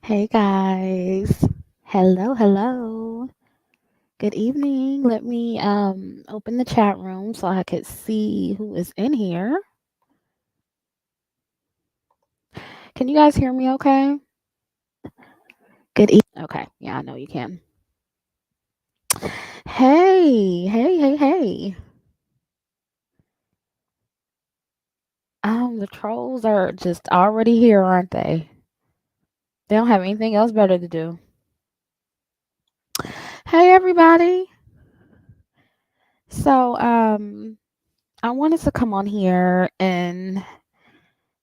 Hey guys. Hello, hello. Good evening. Let me open the chat room so I could see who is in here. Can you guys hear me okay? Good evening. Okay. Yeah, I know you can. Hey. The trolls are just already here, aren't they? They don't have anything else better to do. Hey everybody. So, I wanted to come on here and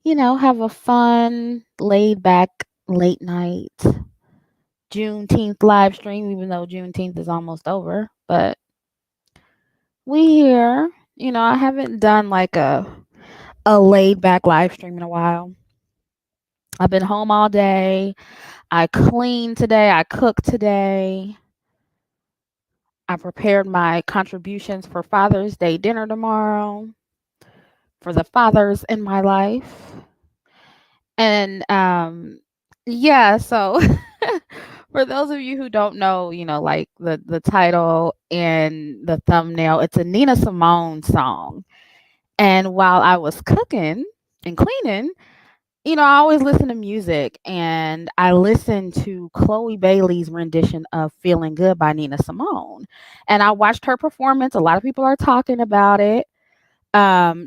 have a fun, laid back late night Juneteenth live stream, even though Juneteenth is almost over. But we here. I haven't done like a laid back live stream in a while. I've been home all day. I cleaned today. I cooked today. I prepared my contributions for Father's Day dinner tomorrow for the fathers in my life. And yeah, so for those of you who don't know, like the title and the thumbnail, it's a Nina Simone song. And while I was cooking and cleaning, I always listen to music, and I listened to Chloe Bailey's rendition of Feeling Good by Nina Simone. And I watched her performance. A lot of people are talking about it.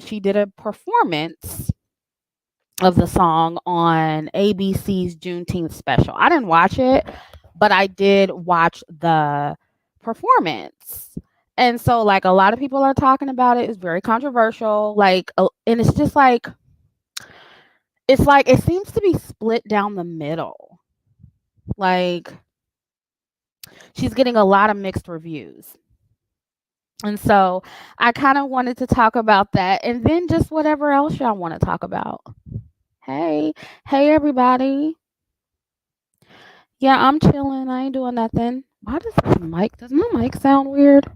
She did a performance of the song on ABC's Juneteenth special. I didn't watch it, but I did watch the performance. And so like a lot of people are talking about it. It's very controversial. And it's like it seems to be split down the middle. Like she's getting a lot of mixed reviews. And so I kind of wanted to talk about that and then just whatever else y'all want to talk about. Hey, hey everybody. Yeah, I'm chilling. I ain't doing nothing. Why does my mic sound weird? I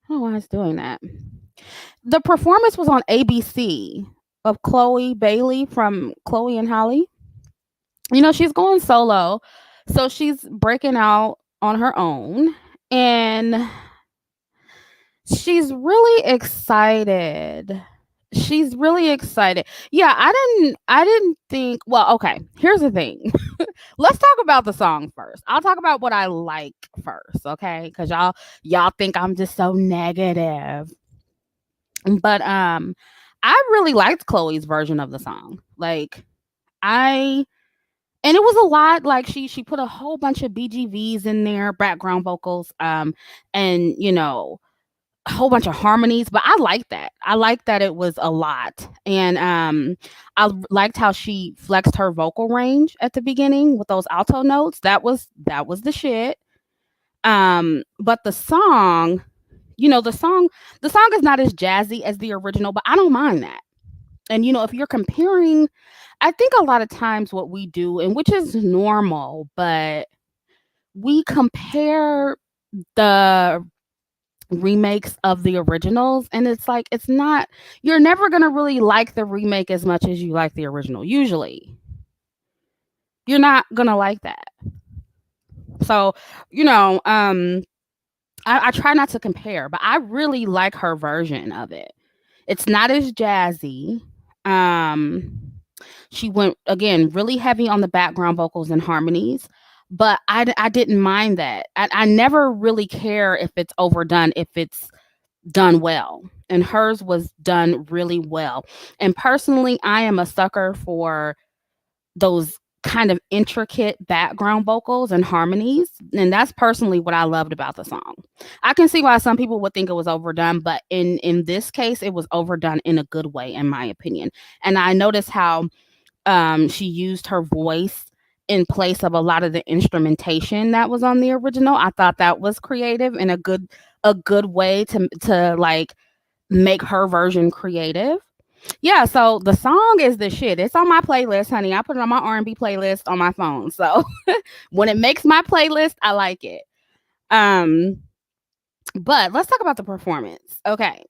don't know why it's doing that. The performance was on ABC of Chloe Bailey from Chloe and Holly. She's going solo. So she's breaking out on her own and she's really excited. She's really excited. Yeah, I didn't think, well, okay, here's the thing. Let's talk about the song first. I'll talk about what I like first, okay? Cuz y'all think I'm just so negative. But I really liked Chloe's version of the song. Like I and it was a lot. Like she put a whole bunch of BGVs in there, background vocals, and a whole bunch of harmonies, but I like that. I like that it was a lot. And I liked how she flexed her vocal range at the beginning with those alto notes. That was the shit. But the song is not as jazzy as the original, but I don't mind that. And if you're comparing, I think a lot of times what we do, and which is normal, but we compare the remakes of the originals, and it's like it's not, you're never going to really like the remake as much as you like the original. Usually you're not going to like that. So I try not to compare, but I really like her version of it. It's not as jazzy. um she went again really heavy on the background vocals and harmonies, but I didn't mind that. I never really care if it's overdone, if it's done well, and hers was done really well. And personally, I am a sucker for those kind of intricate background vocals and harmonies, and that's personally what I loved about the song. I can see why some people would think it was overdone, but in this case it was overdone in a good way, in my opinion. And I noticed how she used her voice in place of a lot of the instrumentation that was on the original. I thought that was creative and a good way to like make her version creative. Yeah, so the song is the shit. It's on my playlist, honey. I put it on my R&B playlist on my phone. So when it makes my playlist, I like it. Um, but let's talk about the performance. Okay.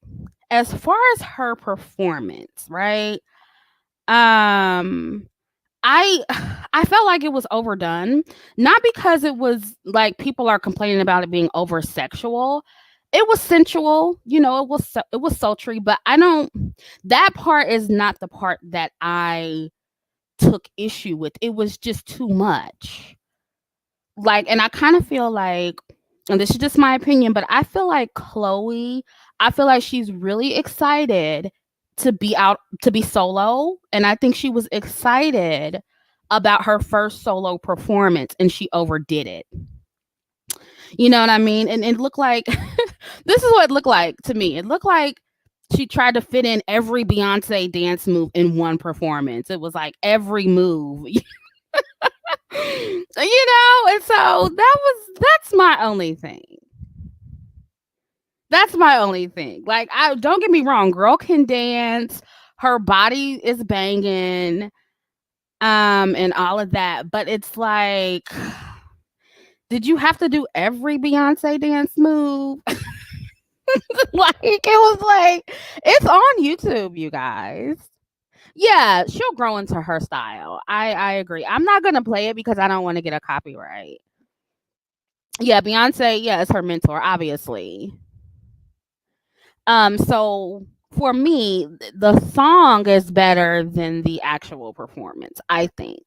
As far as her performance, right? Um, I I felt like it was overdone, not because it was like people are complaining about it being over sexual. It was sensual, it was sultry, but I don't that part is not the part that I took issue with. It was just too much. Like, and I kind of feel like, and this is just my opinion, but I feel like Chloe, I feel like she's really excited to be solo. And I think she was excited about her first solo performance and she overdid it. You know what I mean? And it looked like, this is what it looked like to me. It looked like she tried to fit in every Beyonce dance move in one performance. It was like every move. And so that's my only thing. That's my only thing. Like, I don't get me wrong, girl can dance, her body is banging, and all of that, but it's like, did you have to do every Beyonce dance move? Like, it was like, it's on YouTube, you guys. Yeah, she'll grow into her style. I agree. I'm not gonna play it because I don't want to get a copyright. Yeah, Beyonce, yeah, is her mentor, obviously. So for me, the song is better than the actual performance, I think.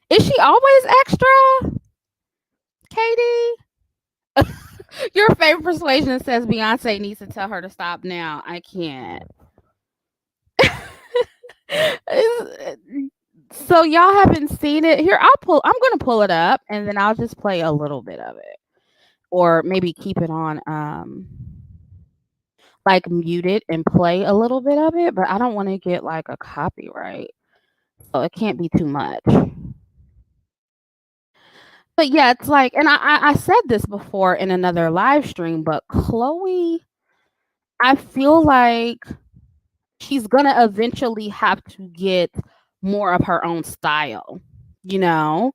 Is she always extra, Katie? Your favorite persuasion says Beyonce needs to tell her to stop now. I can't. Is- so y'all haven't seen it. Here, I'm gonna pull it up and then I'll just play a little bit of it. Or maybe keep it on like muted and play a little bit of it, but I don't want to get like a copyright. So it can't be too much. But yeah, it's like, and I said this before in another live stream, but Chloe, I feel like she's gonna eventually have to get more of her own style, you know?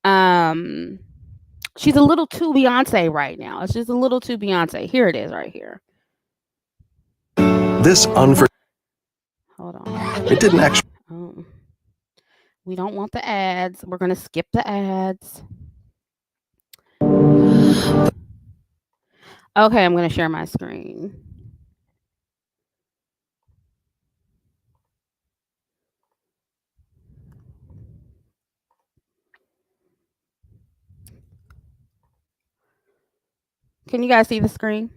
Um she's a little too Beyonce right now. It's just a little too Beyonce. Here it is right here. This unfor Hold on. It didn't actually. We don't want the ads. We're gonna skip the ads. Okay, I'm gonna share my screen. Can you guys see the screen?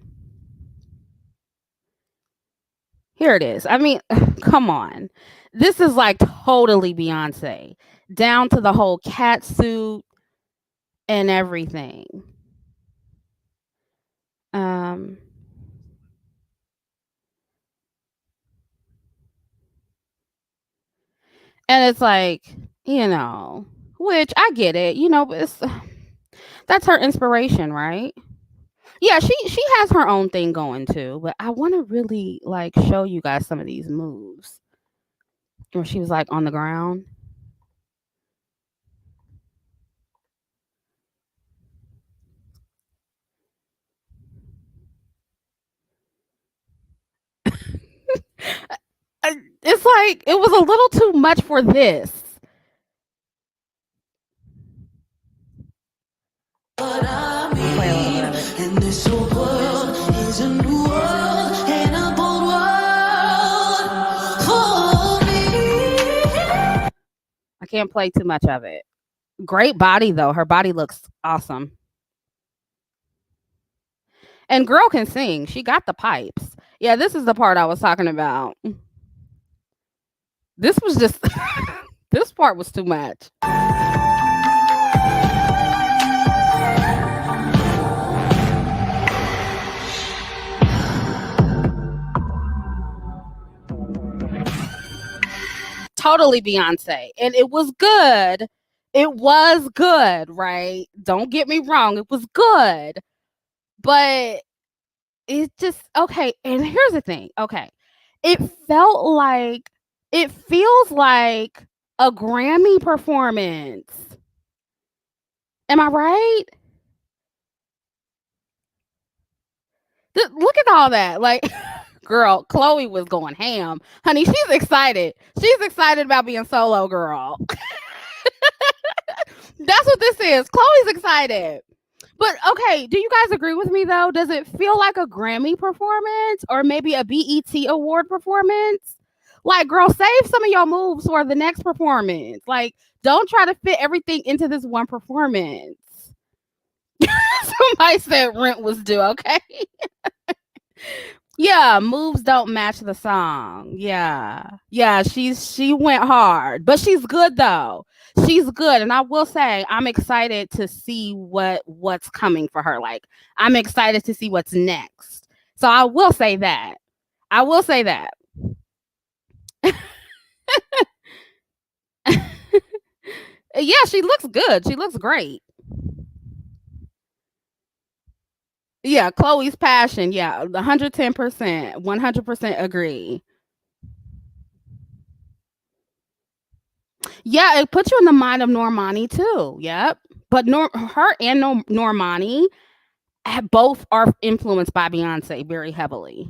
Here it is. I mean, come on. This is like totally Beyonce, down to the whole cat suit and everything. Um, and it's like, which I get it, but that's her inspiration, right? Yeah, she has her own thing going too, but I want to really like show you guys some of these moves where she was like on the ground. It's like it was a little too much for this. Play a little bit of it. And this whole world is a new world and a bold world for me. I can't play too much of it. Great body though. Her body looks awesome. And girl can sing. She got the pipes. Yeah, this is the part I was talking about. This was just this part was too much. Totally Beyonce. And it was good. It was good, right? Don't get me wrong. It was good. But it just okay. And here's the thing. Okay. It felt like it feels like a Grammy performance. Am I right? Look at all that. Like Girl, Chloe was going ham. Honey, she's excited. She's excited about being solo, girl. That's what this is. Chloe's excited. But okay, do you guys agree with me though? Does it feel like a Grammy performance or maybe a BET award performance? Like, girl, save some of your moves for the next performance. Like, don't try to fit everything into this one performance. Somebody said rent was due, okay? Yeah, moves don't match the song. Yeah. Yeah, she went hard, but she's good though. She's good, and I will say I'm excited to see what's coming for her. Like, I'm excited to see what's next. So I will say that. I will say that. Yeah, she looks good. She looks great. Yeah, Chloe's passion. Yeah, 110%. 100% agree. Yeah, it puts you in the mind of Normani too. Yep. But her and Normani both are influenced by Beyonce very heavily.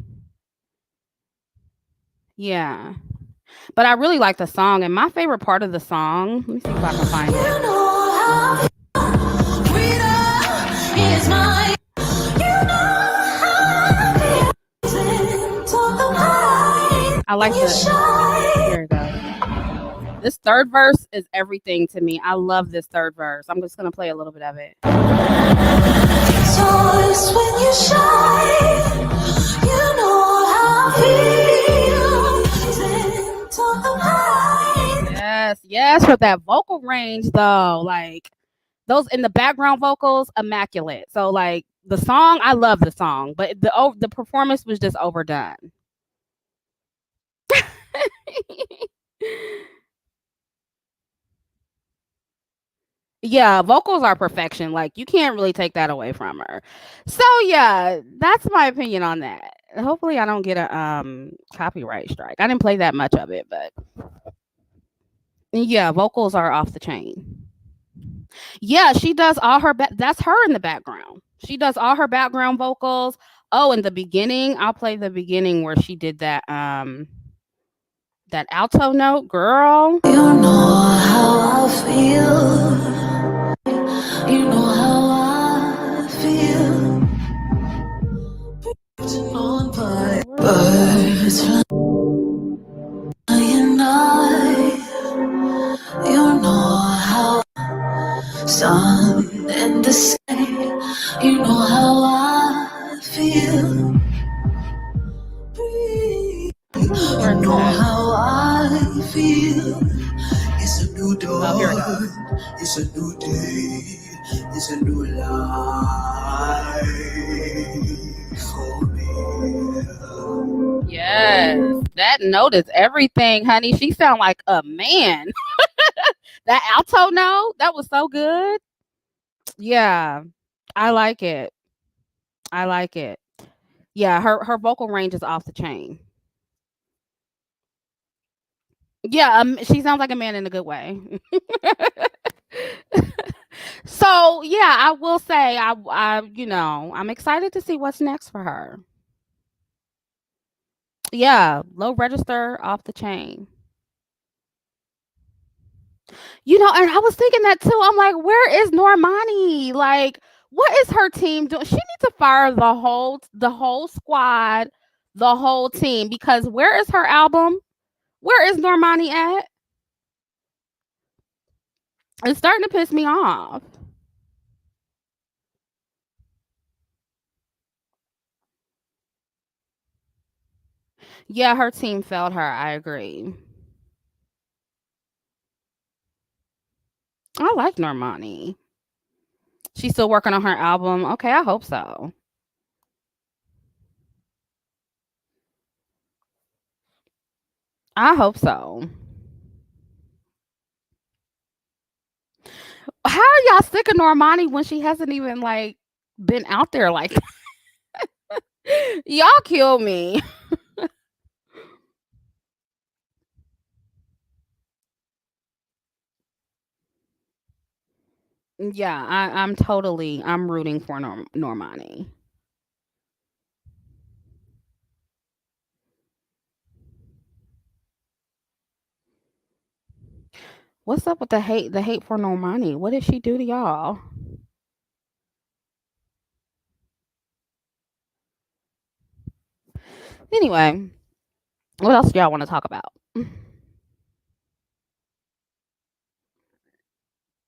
Yeah. But I really like the song, and my favorite part of the song, let me see if I can find it. I like the. Here it goes. This third verse is everything to me. I love this third verse. I'm just gonna play a little bit of it. Yes, yes, for that vocal range though, like those in the background vocals, immaculate. So like the song, I love the song, but the performance was just overdone. Yeah, vocals are perfection. Like you can't really take that away from her. So yeah, that's my opinion on that. Hopefully I don't get a copyright strike. I didn't play that much of it, but yeah, vocals are off the chain. Yeah, she does all her that's her in the background. She does all her background vocals. Oh, in the beginning, I'll play the beginning where she did that alto note, girl. You know how I feel. You know how I feel. On birds flying high. You know how sun in the sky. You know how I feel. You know how I feel. It's a new dawn. Oh, here it goes. It's a new day. It's a new life for me. Yes, that note is everything, honey. She sound like a man. That alto note, that was so good. Yeah, I like it. I like it. Yeah, her vocal range is off the chain. Yeah, she sounds like a man in a good way. So yeah, I will say I'm excited to see what's next for her. Yeah, low register off the chain. And I was thinking that too. I'm like, where is Normani? Like, what is her team doing? She needs to fire the whole squad, the whole team, because where is her album? Where is Normani at? It's starting to piss me off. Yeah, her team failed her. I agree. I like Normani. She's still working on her album. Okay, I hope so. I hope so. How are y'all sick of Normani when she hasn't even like been out there like y'all kill me. Yeah, I'm rooting for Normani. What's up with the hate? The hate for Normani? What did she do to y'all? Anyway, what else do y'all want to talk about?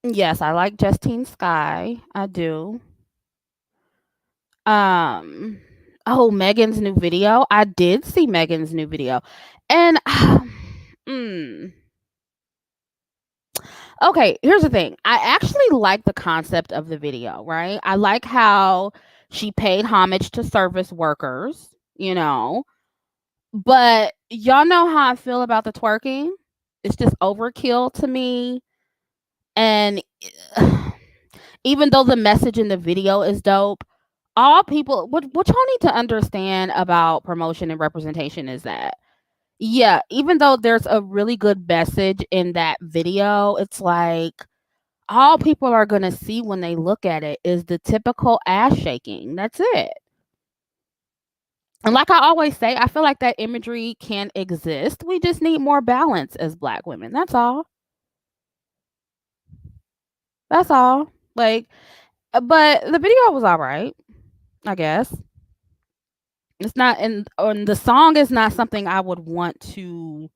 Yes, I like Justine Sky. I do. Um, oh, Megan's new video. I did see Megan's new video, and mm, okay. Here's the thing. I actually like the concept of the video. Right. I like how she paid homage to service workers. But y'all know how I feel about the twerking. It's just overkill to me. And even though the message in the video is dope, all people what y'all need to understand about promotion and representation is that yeah, even though there's a really good message in that video, it's like all people are gonna see when they look at it is the typical ass shaking. That's it. And like I always say, I feel like that imagery can exist. We just need more balance as black women. That's all. That's all. Like, but the video was all right, I guess. It's not, and the song is not something I would want to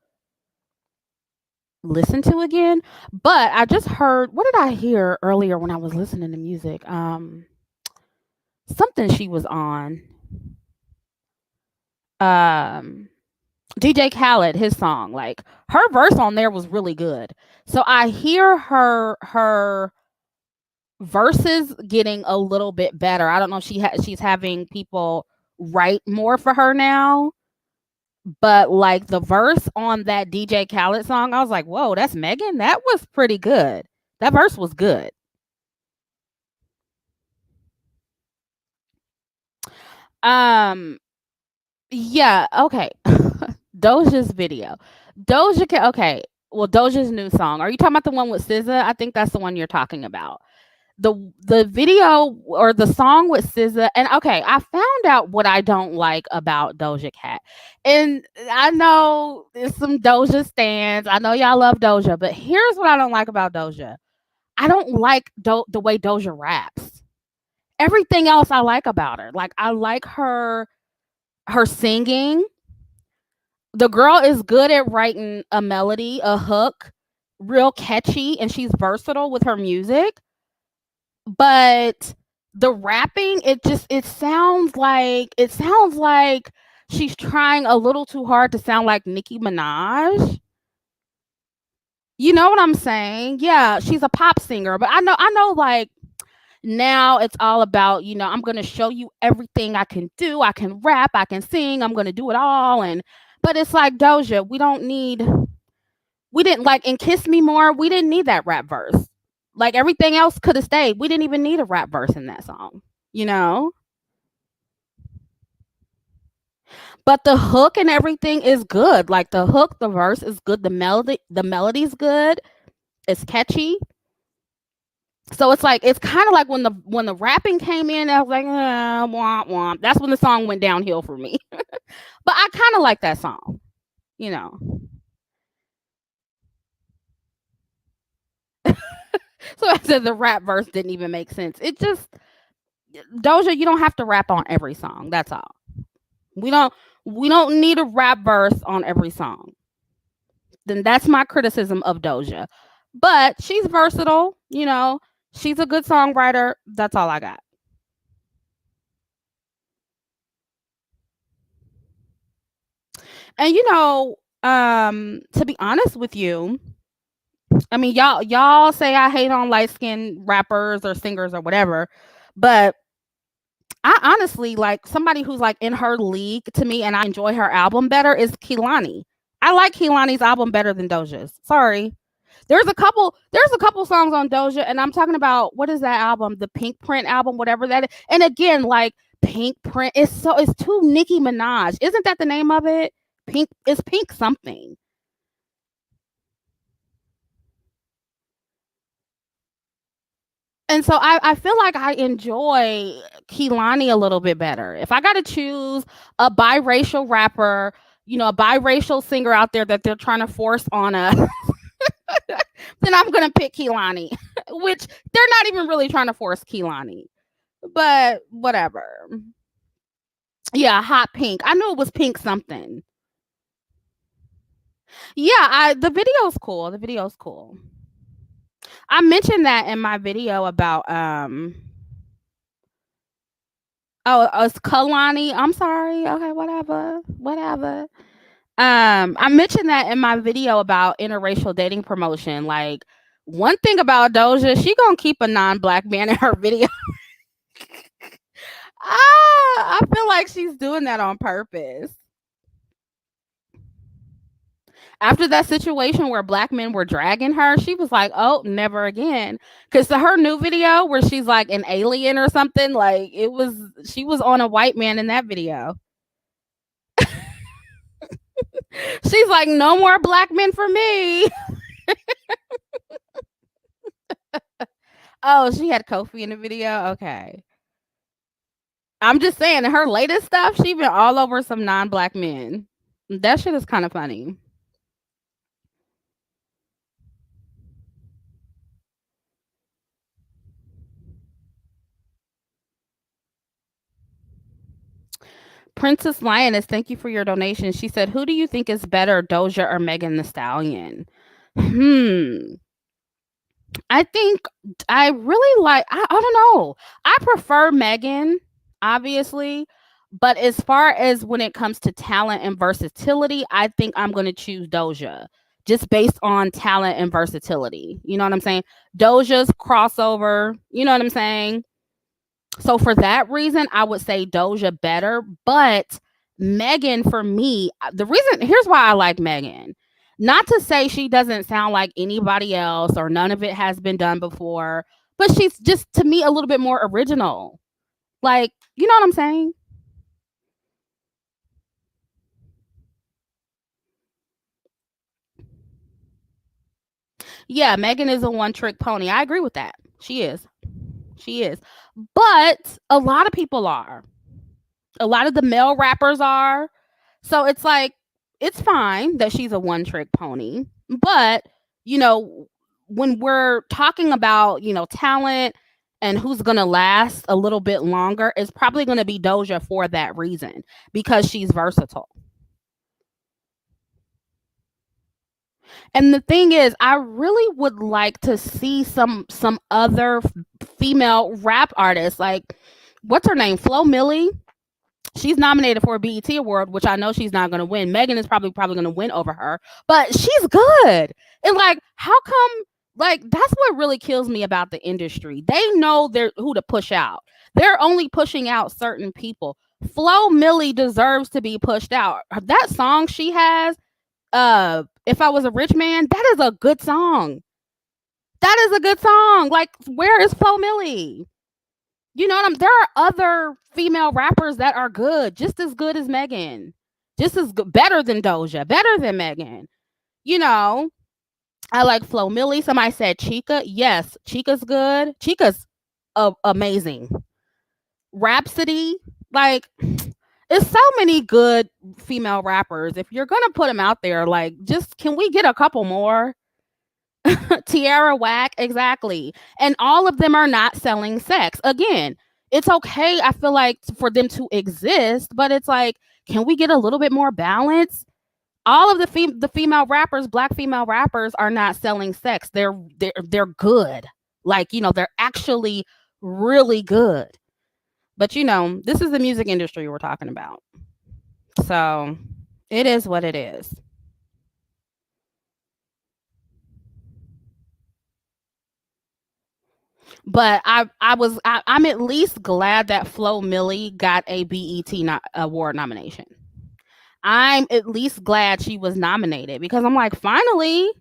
listen to again. But I just heard, what did I hear earlier when I was listening to music? Something she was on. Um, DJ Khaled, his song, like her verse on there was really good. So I hear her verses getting a little bit better. I don't know if she's having people write more for her now, but like the verse on that DJ Khaled song, I was like, "Whoa, that's Megan. That was pretty good. That verse was good." Um, yeah, okay. Doja's video. Okay. Well, Doja's new song. Are you talking about the one with SZA? I think that's the one you're talking about. The video or the song with SZA, and okay, I found out what I don't like about Doja Cat. And I know there's some Doja stands. I know y'all love Doja, but here's what I don't like about Doja. I don't like the way Doja raps. Everything else I like about her. Like I like her singing. The girl is good at writing a melody, a hook, real catchy, and she's versatile with her music. But the rapping, it sounds like she's trying a little too hard to sound like Nicki Minaj. You know what I'm saying? Yeah, she's a pop singer, but I know like now it's all about, I'm going to show you everything I can do. I can rap, I can sing, I'm going to do it all. And but it's like Doja, we didn't like in Kiss Me More, we didn't need that rap verse. Like everything else could have stayed. We didn't even need a rap verse in that song, you know? But the hook and everything is good. Like the hook, the verse is good, the melody's good, it's catchy. So it's like it's kind of like when the rapping came in, I was like, womp womp. That's when the song went downhill for me. But I kind of like that song, you know. So I said the rap verse didn't even make sense. It just Doja, you don't have to rap on every song. That's all. We don't we don't need a rap verse on every song. Then that's my criticism of Doja. But she's versatile, She's a good songwriter. That's all I got. And to be honest with you, I mean y'all say I hate on light skinned rappers or singers or whatever, but I honestly like somebody who's like in her league to me and I enjoy her album better is Kehlani. I like Kehlani's album better than Doja's. Sorry. There's a couple songs on Doja, and I'm talking about what is that album? The Pink Print album, whatever that is. And again, like Pink Print, it's too Nicki Minaj. Isn't that the name of it? Pink, it's Pink something. And so I feel like I enjoy Kehlani a little bit better. If I got to choose a biracial rapper, a biracial singer out there that they're trying to force on us, then I'm gonna pick Kehlani, which they're not even really trying to force Kehlani, but whatever. Yeah, hot pink. I knew it was pink something. Yeah, I the video's cool. The video's cool. I mentioned that in my video about oh, it's Kalani. I'm sorry. Okay, whatever. Whatever. I mentioned that in my video about interracial dating promotion. Like, one thing about Doja, she gonna keep a non-black man in her video. I feel like she's doing that on purpose. After that situation where black men were dragging her, she was like, "Oh, never again." Because to her new video where she's like an alien or something, like it was, she was on a white man in that video. She's like, "No more black men for me." Oh, she had Kofi in the video. Okay, I'm just saying, in her latest stuff, she been all over some non-black men. That shit is kind of funny. Princess Lioness, thank you for your donation. She said, "Who do you think is better, Doja or Megan the Stallion?" Hmm. I think I really like. I don't know. I prefer Megan, obviously, but as far as when it comes to talent and versatility, I think I'm going to choose Doja just based on talent and versatility. You know what I'm saying? Doja's crossover. You know what I'm saying? So for that reason, I would say Doja better, but Megan for me, the reason here's why I like Megan. Not to say she doesn't sound like anybody else or none of it has been done before, but she's just to me a little bit more original. Like, you know what I'm saying? Yeah, Megan is a one trick pony. I agree with that. She is. She is. But a lot of people are. A lot of the male rappers are. So it's like it's fine that she's a one trick pony, but you know, when we're talking about, talent and who's going to last a little bit longer, it's probably going to be Doja for that reason because she's versatile. And the thing is, I really would like to see some other female rap artists like what's her name? Flo Millie. She's nominated for a BET award, which I know she's not going to win. Megan is probably going to win over her, but she's good. And like, how come? Like, that's what really kills me about the industry. They know they're who to push out. They're only pushing out certain people. Flo Millie deserves to be pushed out. That song she has, "If I Was a Rich Man," that is a good song. That is a good song. Like, where is Flo Millie? You know what I'm There are other female rappers that are good, just as good as Megan. Just as good, better than Doja, better than Megan. You know, I like Flo Millie. Somebody said Chica. Yes, Chica's good. Chica's amazing. Rhapsody, like it's so many good female rappers. If you're gonna put them out there, like just can we get a couple more? Tierra Whack, exactly. And all of them are not selling sex. Again, it's okay, I feel like, for them to exist, but it's like, can we get a little bit more balance? All of the female rappers, black female rappers, are not selling sex. They're good. Like, they're actually really good. But this is the music industry we're talking about. So it is what it is. But I'm at least glad that Flo Millie got a BET award nomination. I'm at least glad she was nominated because I'm like, finally.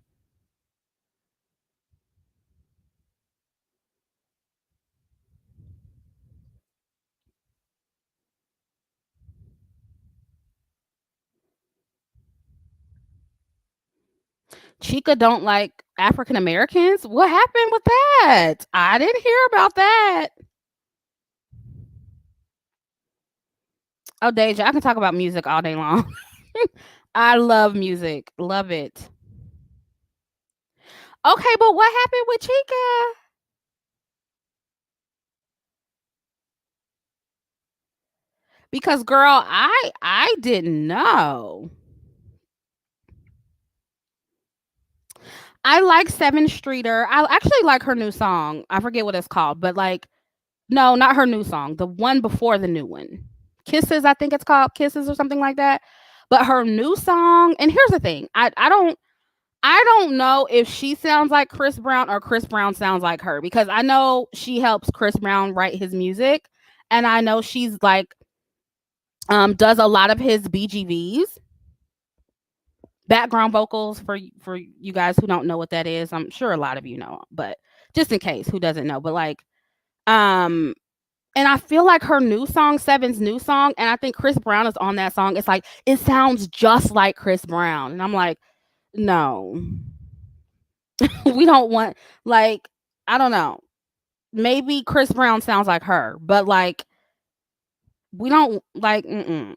Chica don't like African Americans. What happened with that? I didn't hear about that. Oh, Deja, I can talk about music all day long. I love music. Love it. Okay, but what happened with Chica? Because girl, I didn't know. I like Seven Streeter. I actually like her new song. I forget what it's called, but like no, not her new song. The one before the new one. Kisses, I think it's called Kisses or something like that. But her new song, and here's the thing. I don't know if she sounds like Chris Brown or Chris Brown sounds like her because I know she helps Chris Brown write his music and I know she's like does a lot of his BGVs, background vocals for you guys who don't know what that is. I'm sure a lot of you know, but just in case who doesn't know, but like um and I feel like her new song, Seven's new song, and I think Chris Brown is on that song. It's like it sounds just like Chris Brown. And I'm like, no. We don't want like I don't know. Maybe Chris Brown sounds like her, but like we don't like mm-mm.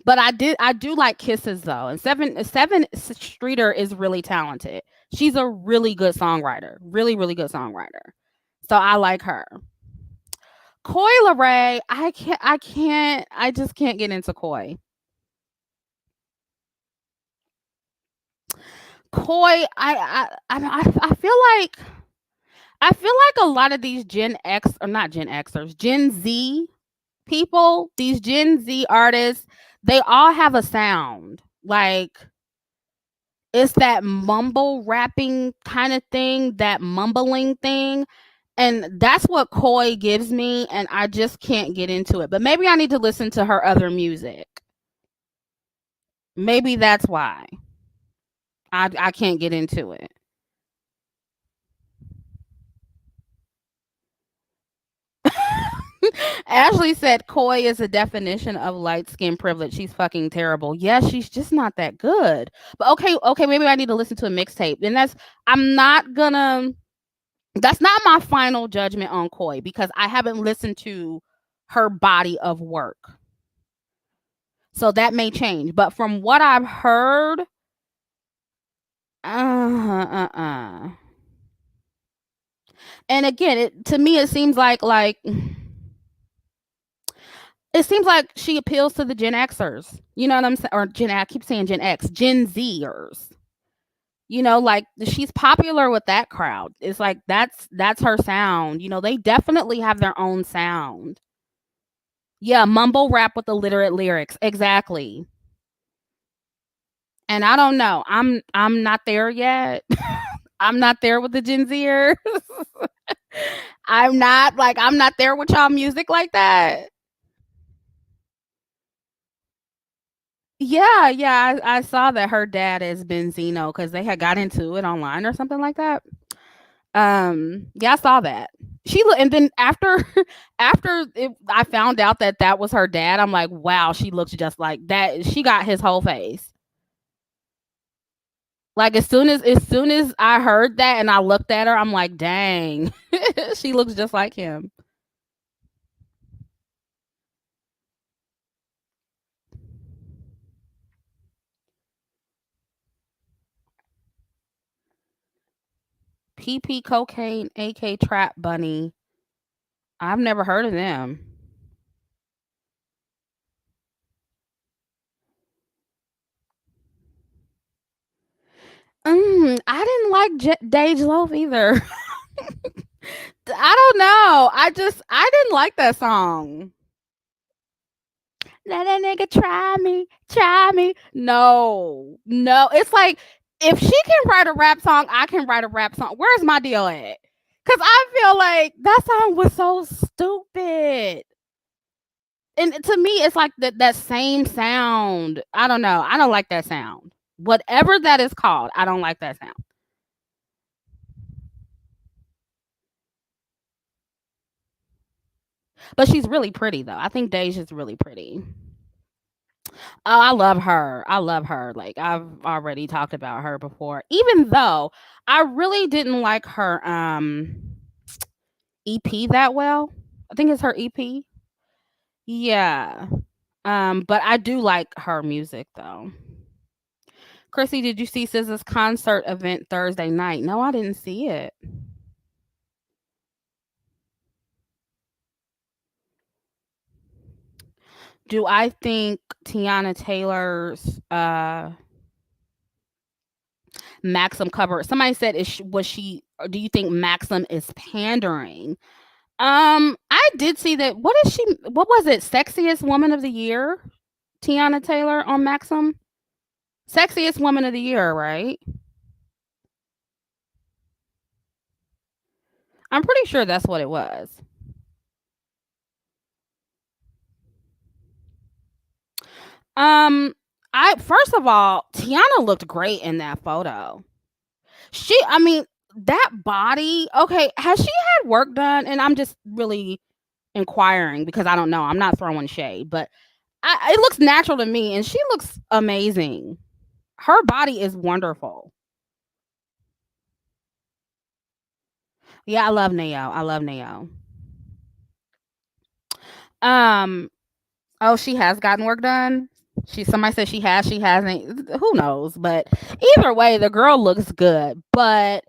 But I do like Kisses though. And Seven Streeter is really talented. She's a really good songwriter. Really, really good songwriter. So I like her. Coy Leray, I just can't get into Coy. Coy, I feel like a lot of these Gen X or not Gen Xers, Gen Z people, these Gen Z artists, they all have a sound. Like it's that mumble rapping kind of thing, that mumbling thing. And that's what Coy gives me, and I just can't get into it. But maybe I need to listen to her other music. Maybe that's why I can't get into it. Ashley said Coy is a definition of light skin privilege. She's fucking terrible. Yes, she's just not that good. But okay, maybe I need to listen to a mixtape. And I'm not gonna that's not my final judgment on Coy because I haven't listened to her body of work. So that may change. But from what I've heard, uh. And again, to me it seems like it seems like she appeals to the Gen Xers. You know what I'm saying? Or I keep saying Gen X, Gen Zers. You know, like she's popular with that crowd. It's like that's her sound. You know, they definitely have their own sound. Yeah, mumble rap with illiterate lyrics. Exactly. And I don't know. I'm not there yet. I'm not there with the Gen Zers. I'm not there with y'all music like that. Yeah, yeah, I saw that her dad is Benzino because they had got into it online or something like that. Yeah, I saw that. And then after I found out that that was her dad, I'm like, wow, she looks just like that. She got his whole face. Like as soon as I heard that and I looked at her, I'm like, dang, she looks just like him. PP Cocaine, AK Trap Bunny. I've never heard of them. I didn't like Dage Loaf either. I don't know. I didn't like that song. Let a nigga try me. No, no. It's like if she can write a rap song, I can write a rap song. Where's my deal at? Because I feel like that song was so stupid. And to me, it's like that same sound. I don't know. I don't like that sound. Whatever that is called, I don't like that sound. But she's really pretty though. I think Deja's really pretty. Oh, I love her. I love her. Like I've already talked about her before. Even though I really didn't like her EP that well. I think it's her EP. Yeah. But I do like her music though. Chrissy, did you see SZA's concert event Thursday night? No, I didn't see it. Do I think Teyana Taylor's Maxim cover? Somebody said, was she? Or do you think Maxim is pandering? I did see that. What is she? What was it? Sexiest Woman of the Year, Teyana Taylor on Maxim. Sexiest Woman of the Year, right? I'm pretty sure that's what it was. Um, I first of all, Tiana looked great in that photo. I mean, that body. Okay, has she had work done? And I'm just really inquiring because I don't know. I'm not throwing shade, but it looks natural to me, and she looks amazing. Her body is wonderful. Yeah, I love Nao. I love Nao. Um, oh, she has gotten work done. Somebody said she has, she hasn't. Who knows? But either way, the girl looks good. But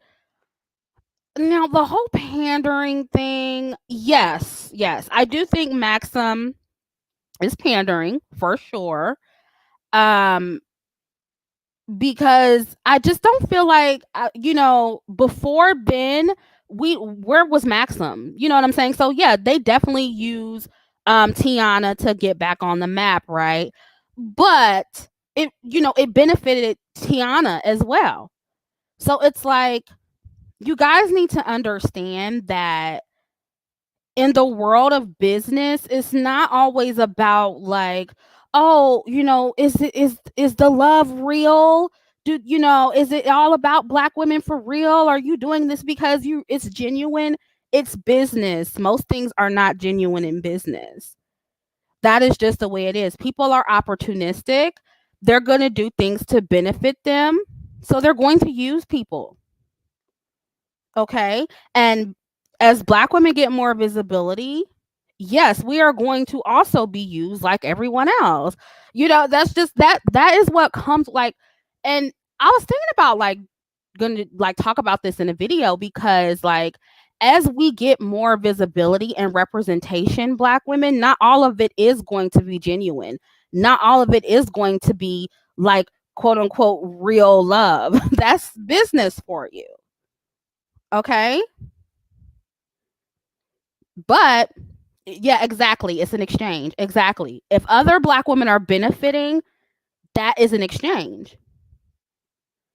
now the whole pandering thing, yes, yes, I do think Maxim is pandering for sure. Um, because I just don't feel like before Ben, we where was Maxim? You know what I'm saying? So yeah, they definitely use Tiana to get back on the map, right? But it benefited Tiana as well. So it's like you guys need to understand that in the world of business, it's not always about like, oh, is the love real? Is it all about black women for real? Are you doing this because it's genuine? It's business. Most things are not genuine in business. That is just the way it is. People are opportunistic. They're going to do things to benefit them. So they're going to use people. Okay. And as black women get more visibility, yes, we are going to also be used like everyone else. That's just that is what comes like. And I was thinking about like gonna like talk about this in a video because like as we get more visibility and representation, black women, not all of it is going to be genuine. Not all of it is going to be like quote unquote real love. That's business for you. Okay. But yeah, exactly. It's an exchange. Exactly. If other black women are benefiting, that is an exchange.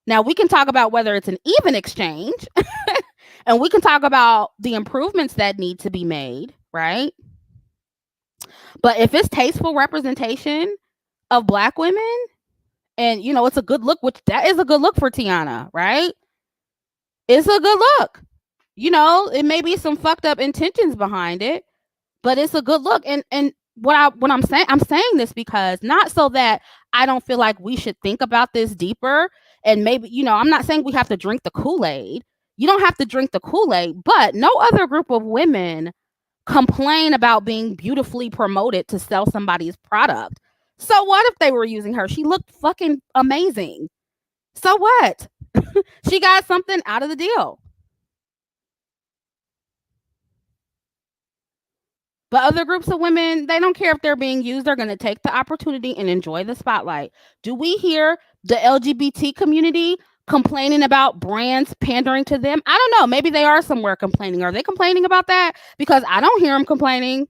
Now we can talk about whether it's an even exchange and we can talk about the improvements that need to be made, right? But if it's tasteful representation of black women and it's a good look, which that is a good look for Tiana, right? It's a good look. It may be some fucked up intentions behind it, but it's a good look. And what I'm saying this because not so that I don't feel like we should think about this deeper and maybe I'm not saying we have to drink the Kool-Aid. You don't have to drink the Kool-Aid, but no other group of women complain about being beautifully promoted to sell somebody's product. So what if they were using her? She looked fucking amazing. So what? She got something out of the deal. But other groups of women, they don't care if they're being used. They're going to take the opportunity and enjoy the spotlight. Do we hear the LGBT community complaining about brands pandering to them? I don't know. Maybe they are somewhere complaining. Are they complaining about that? Because I don't hear them complaining.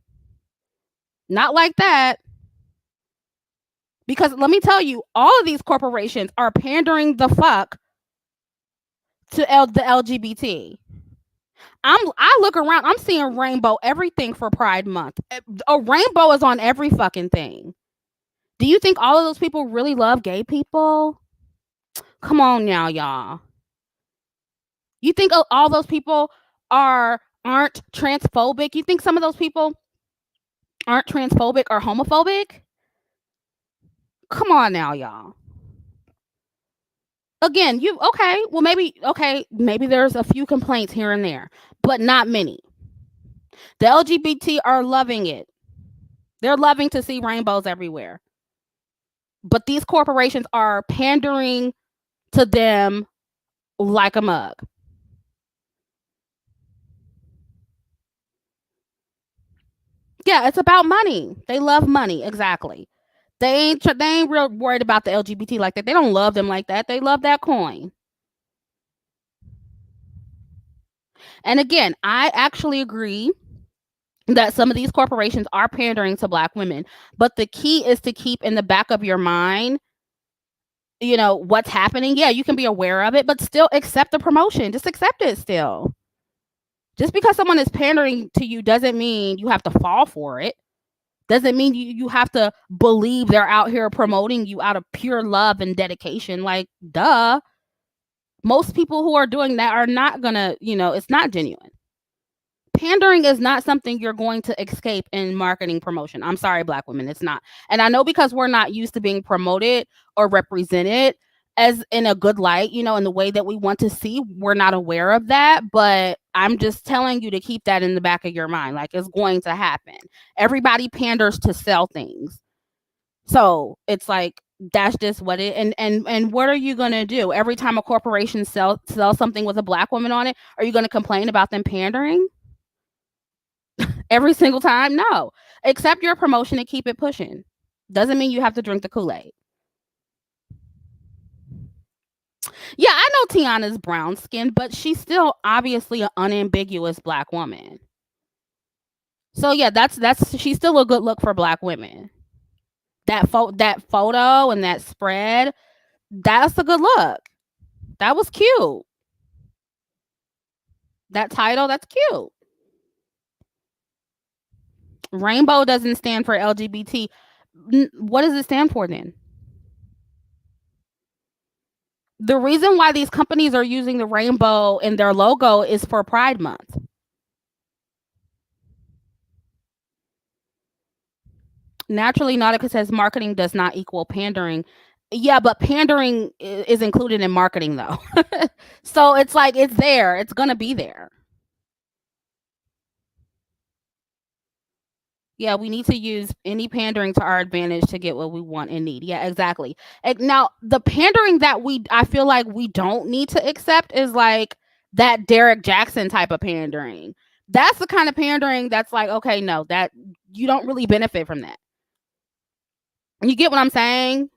Not like that. Because let me tell you, all of these corporations are pandering the fuck to the LGBT. I look around, I'm seeing rainbow everything for Pride Month. A rainbow is on every fucking thing. Do you think all of those people really love gay people? Come on now, y'all. You think all those people aren't transphobic? You think some of those people aren't transphobic or homophobic? Come on now, y'all. Again, you okay, well maybe there's a few complaints here and there, but not many. The LGBT are loving it. They're loving to see rainbows everywhere. But these corporations are pandering to them like a mug. Yeah, it's about money. They love money. Exactly. They ain't real worried about the LGBT like that. They don't love them like that. They love that coin. And again, I actually agree that some of these corporations are pandering to black women, but the key is to keep in the back of your mind, what's happening. Yeah, you can be aware of it, but still accept the promotion. Just accept it still. Just because someone is pandering to you doesn't mean you have to fall for it. Doesn't mean you have to believe they're out here promoting you out of pure love and dedication. Like, duh. Most people who are doing that are not gonna, it's not genuine. Pandering is not something you're going to escape in marketing promotion. I'm sorry, black women, it's not. And I know because we're not used to being promoted or represented as in a good light, in the way that we want to see, we're not aware of that. But I'm just telling you to keep that in the back of your mind. Like, it's going to happen. Everybody panders to sell things. So it's like, that's just what it and what are you gonna do every time a corporation sell something with a black woman on it? Are you gonna complain about them pandering every single time? No. Accept your promotion and keep it pushing. Doesn't mean you have to drink the Kool-Aid. Yeah, I know Teyana's brown skinned, but she's still obviously an unambiguous black woman. So yeah, that's she's still a good look for black women. That photo and that spread, that's a good look. That was cute. That title, that's cute. Rainbow doesn't stand for LGBT. What does it stand for then? The reason why these companies are using the rainbow in their logo is for Pride Month. Naturally, Nautica says marketing does not equal pandering. Yeah, but pandering is included in marketing though. So it's like, it's there. It's going to be there. Yeah, we need to use any pandering to our advantage to get what we want and need. Yeah, exactly. Now, the pandering that I feel like we don't need to accept is like that Derek Jackson type of pandering. That's the kind of pandering that's like, okay, no, that you don't really benefit from that. You get what I'm saying?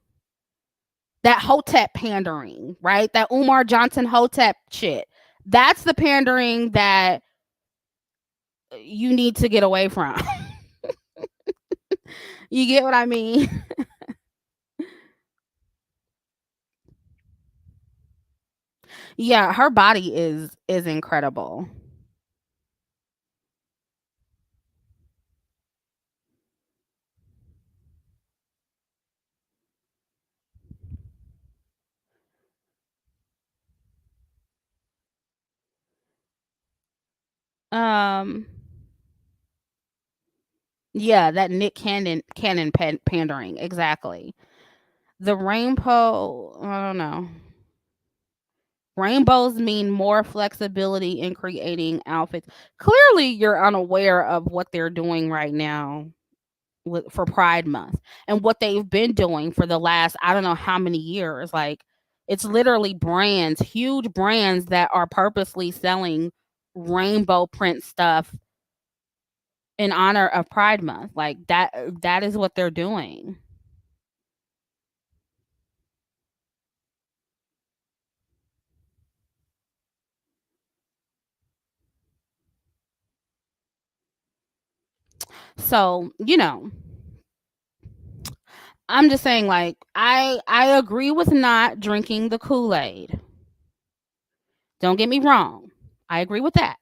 That Hotep pandering, right? That Umar Johnson Hotep shit. That's the pandering that you need to get away from. You get what I mean? Yeah, her body is incredible. Um, yeah, that Nick Cannon pandering, exactly. The rainbow, I don't know. Rainbows mean more flexibility in creating outfits. Clearly, you're unaware of what they're doing right now for Pride Month and what they've been doing for the last, I don't know how many years. Like, it's literally brands, huge brands that are purposely selling rainbow print stuff in honor of Pride Month. Like, that is what they're doing. So, I'm just saying, like, I agree with not drinking the Kool-Aid. Don't get me wrong. I agree with that.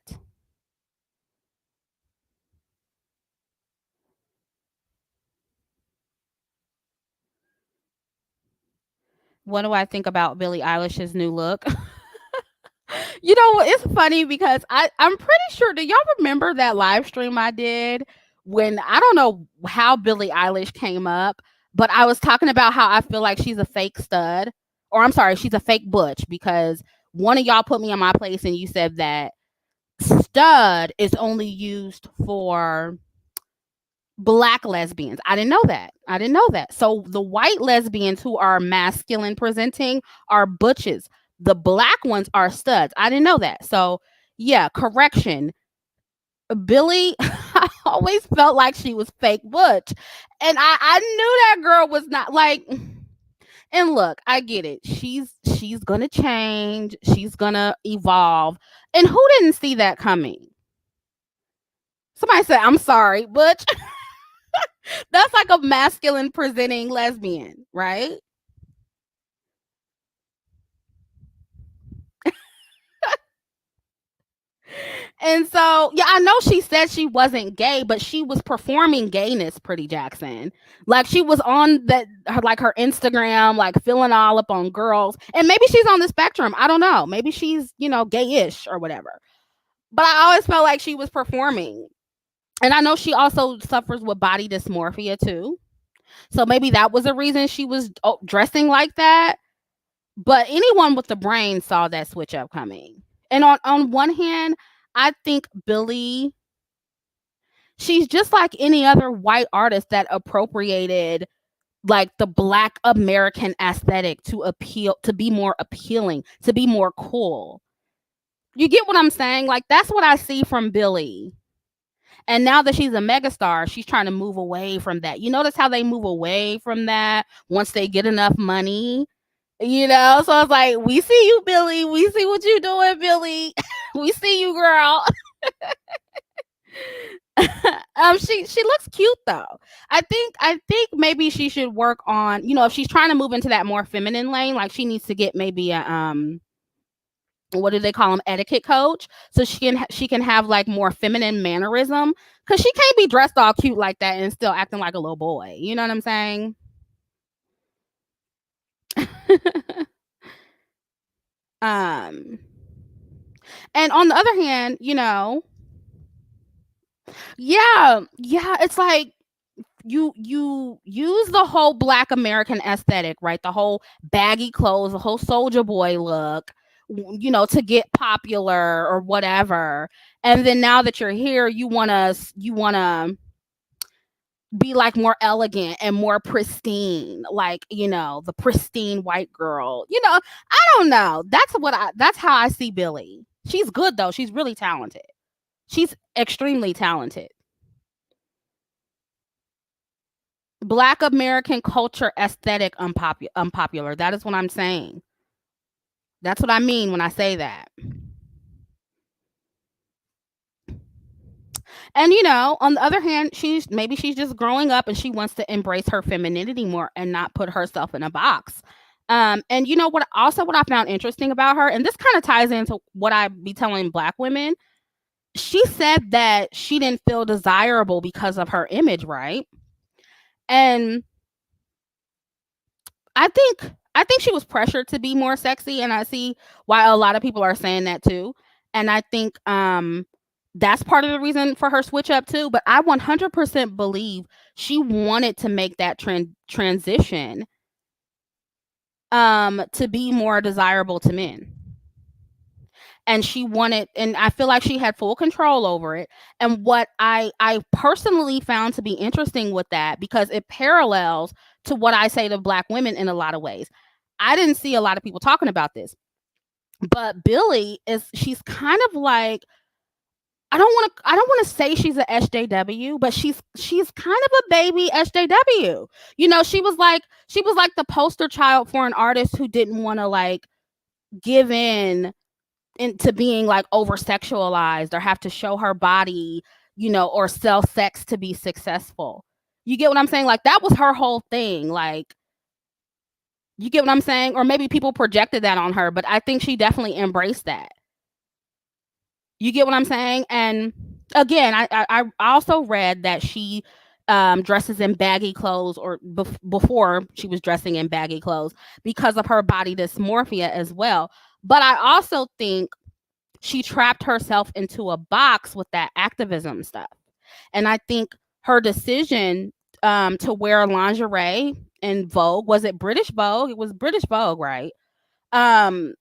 What do I think about Billie Eilish's new look? It's funny because I'm pretty sure. Do y'all remember that live stream I did when I don't know how Billie Eilish came up, but I was talking about how I feel like she's a fake stud, or I'm sorry, she's a fake butch because one of y'all put me in my place and you said that stud is only used for Black lesbians. I didn't know that. I didn't know that. So the white lesbians who are masculine presenting are butches. The black ones are studs. I didn't know that. So yeah, correction. Billy, I always felt like she was fake butch. And I knew that girl was not like, and look, I get it. She's gonna change. She's gonna evolve. And who didn't see that coming? Somebody said, I'm sorry, butch. That's like a masculine presenting lesbian, right? And so, yeah, I know she said she wasn't gay, but she was performing gayness, Pretty Jackson. Like she was on that, her, like her Instagram, like feeling all up on girls. And maybe she's on the spectrum. I don't know. Maybe she's, gayish or whatever. But I always felt like she was performing. And I know she also suffers with body dysmorphia too. So maybe that was a reason she was dressing like that. But anyone with the brain saw that switch up coming. And on one hand, I think Billie, she's just like any other white artist that appropriated like the black American aesthetic to appeal, to be more appealing, to be more cool. You get what I'm saying? Like that's what I see from Billie. And now that she's a megastar, she's trying to move away from that. You notice how they move away from that once they get enough money? So it's like, we see you, Billie. We see what you doing, Billie. We see you, girl. She looks cute though. I think maybe she should work on, if she's trying to move into that more feminine lane, like she needs to get maybe a what do they call them, etiquette coach, so she can have like more feminine mannerism, because she can't be dressed all cute like that and still acting like a little boy. You know what I'm saying? um and on the other hand, yeah, it's like you use the whole black American aesthetic, right? The whole baggy clothes, the whole soldier boy look, to get popular or whatever. And then now that you're here, you wanna be like more elegant and more pristine, like, the pristine white girl. I don't know. That's how I see Billie. She's good though. She's really talented. She's extremely talented. Black American culture aesthetic unpopular. That is what I'm saying. That's what I mean when I say that. And on the other hand, she's just growing up and she wants to embrace her femininity more and not put herself in a box. And what I found interesting about her, and this kind of ties into what I be telling black women. She said that she didn't feel desirable because of her image, right? And I think she was pressured to be more sexy, and I see why a lot of people are saying that too. And I think that's part of the reason for her switch up too. But I 100% believe she wanted to make that transition to be more desirable to men. And I feel like she had full control over it. And what I personally found to be interesting with that, because it parallels to what I say to black women in a lot of ways. I didn't see a lot of people talking about this, but Billie she's kind of like, I don't want to say she's a SJW, but she's kind of a baby SJW. She was like the poster child for an artist who didn't want to like give in into being like over sexualized or have to show her body, or sell sex to be successful. You get what I'm saying? Like that was her whole thing. Like, you get what I'm saying? Or maybe people projected that on her, but I think she definitely embraced that. You get what I'm saying? And again, I also read that she dresses in baggy clothes, or before she was dressing in baggy clothes because of her body dysmorphia as well. But I also think she trapped herself into a box with that activism stuff. And I think her decision to wear lingerie in Vogue, was it British Vogue? It was British Vogue, right? Um,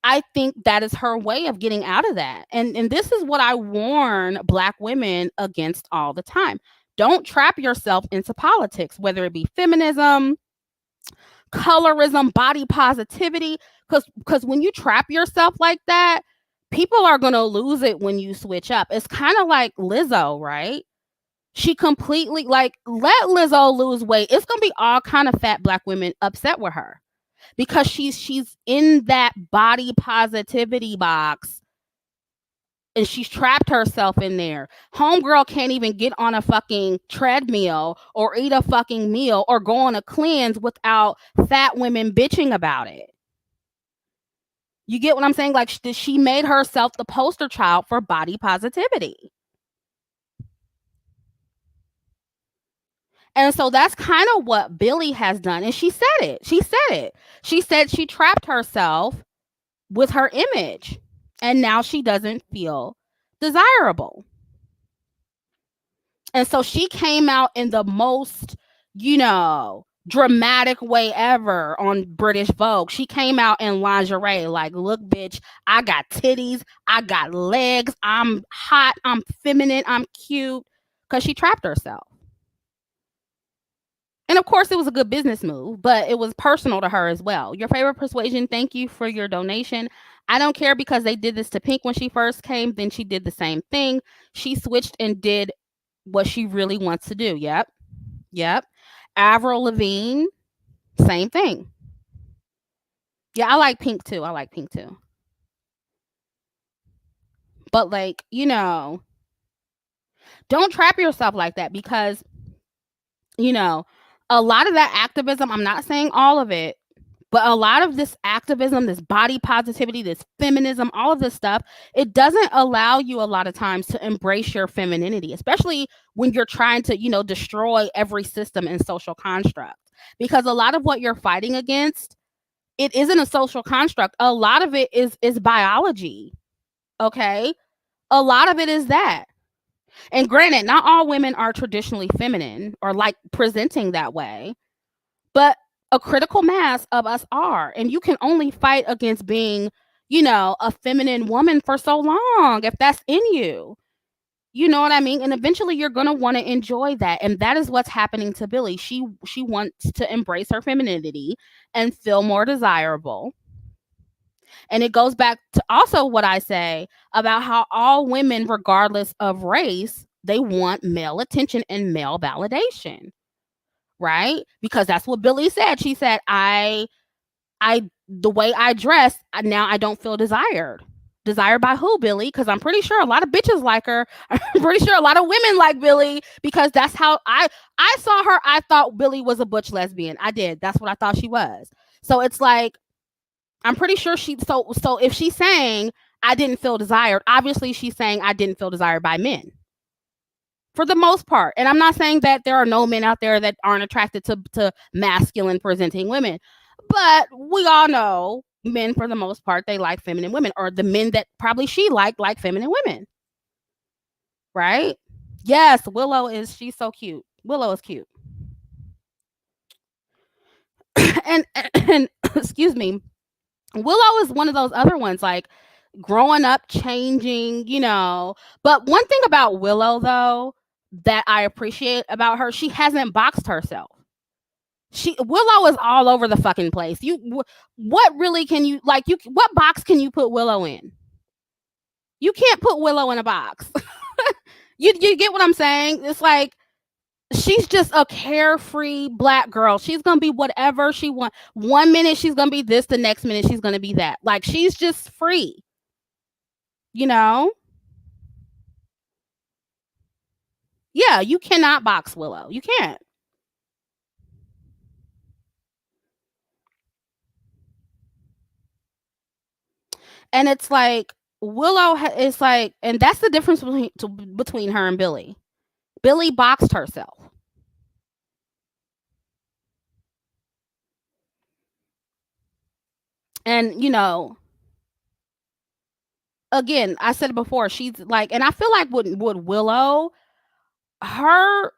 I think that is her way of getting out of that. And this is what I warn black women against all the time. Don't trap yourself into politics, whether it be feminism, colorism, body positivity, because when you trap yourself like that, people are going to lose it when you switch up. It's kind of like Lizzo, right? She completely, like, let Lizzo lose weight. It's going to be all kind of fat black women upset with her because she's in that body positivity box and she's trapped herself in there. Homegirl can't even get on a fucking treadmill or eat a fucking meal or go on a cleanse without fat women bitching about it. You get what I'm saying? Like, she made herself the poster child for body positivity. And so that's kind of what Billie has done. And she said it. She said it. She said she trapped herself with her image. And now she doesn't feel desirable. And so she came out in the most, dramatic way ever on British Vogue. She came out in lingerie, like, look, bitch, I got titties, I got legs, I'm hot, I'm feminine, I'm cute. Because she trapped herself. And of course, it was a good business move, but it was personal to her as well. Your favorite persuasion, thank you for your donation. I don't care because they did this to Pink when she first came. Then she did the same thing. She switched and did what she really wants to do. Yep. Yep. Avril Lavigne, same thing. Yeah, I like Pink too. I like Pink too. But, like, don't trap yourself like that because, you know, a lot of that activism, I'm not saying all of it, but a lot of this activism, this body positivity, this feminism, all of this stuff, it doesn't allow you a lot of times to embrace your femininity, especially when you're trying to, destroy every system and social construct. Because a lot of what you're fighting against, it isn't a social construct. A lot of it is biology. Okay? A lot of it is that. And granted, not all women are traditionally feminine or like presenting that way, but a critical mass of us are. And you can only fight against being, a feminine woman for so long if that's in you. You know what I mean? And eventually you're going to want to enjoy that. And that is what's happening to Billie. She wants to embrace her femininity and feel more desirable. And it goes back to also what I say about how all women, regardless of race, they want male attention and male validation. Right? Because that's what Billie said. She said, the way I dress, now I don't feel desired. Desired by who, Billie? Because I'm pretty sure a lot of bitches like her. I'm pretty sure a lot of women like Billie because that's how I saw her. I thought Billie was a butch lesbian. I did. That's what I thought she was. So it's like, I'm pretty sure so if she's saying I didn't feel desired, obviously she's saying I didn't feel desired by men. For the most part. And I'm not saying that there are no men out there that aren't attracted to masculine presenting women. But we all know men, for the most part, they like feminine women, or the men that probably she like feminine women. Right? Yes, she's so cute. Willow is cute. and excuse me, Willow is one of those other ones, like, growing up, changing, But one thing about Willow, though, that I appreciate about her, she hasn't boxed herself. Willow is all over the fucking place. What really can you, like, what box can you put Willow in? You can't put Willow in a box. You get what I'm saying? It's like, she's just a carefree black girl. She's gonna be whatever she wants. One minute she's gonna be this, the next minute she's gonna be that. Like, she's just free. Yeah, you cannot box Willow. You can't. And it's like, Willow is like, and that's the difference between her and Billie. Billie boxed herself. And, again, I said it before, she's like, and I feel like with Willow, Willow, I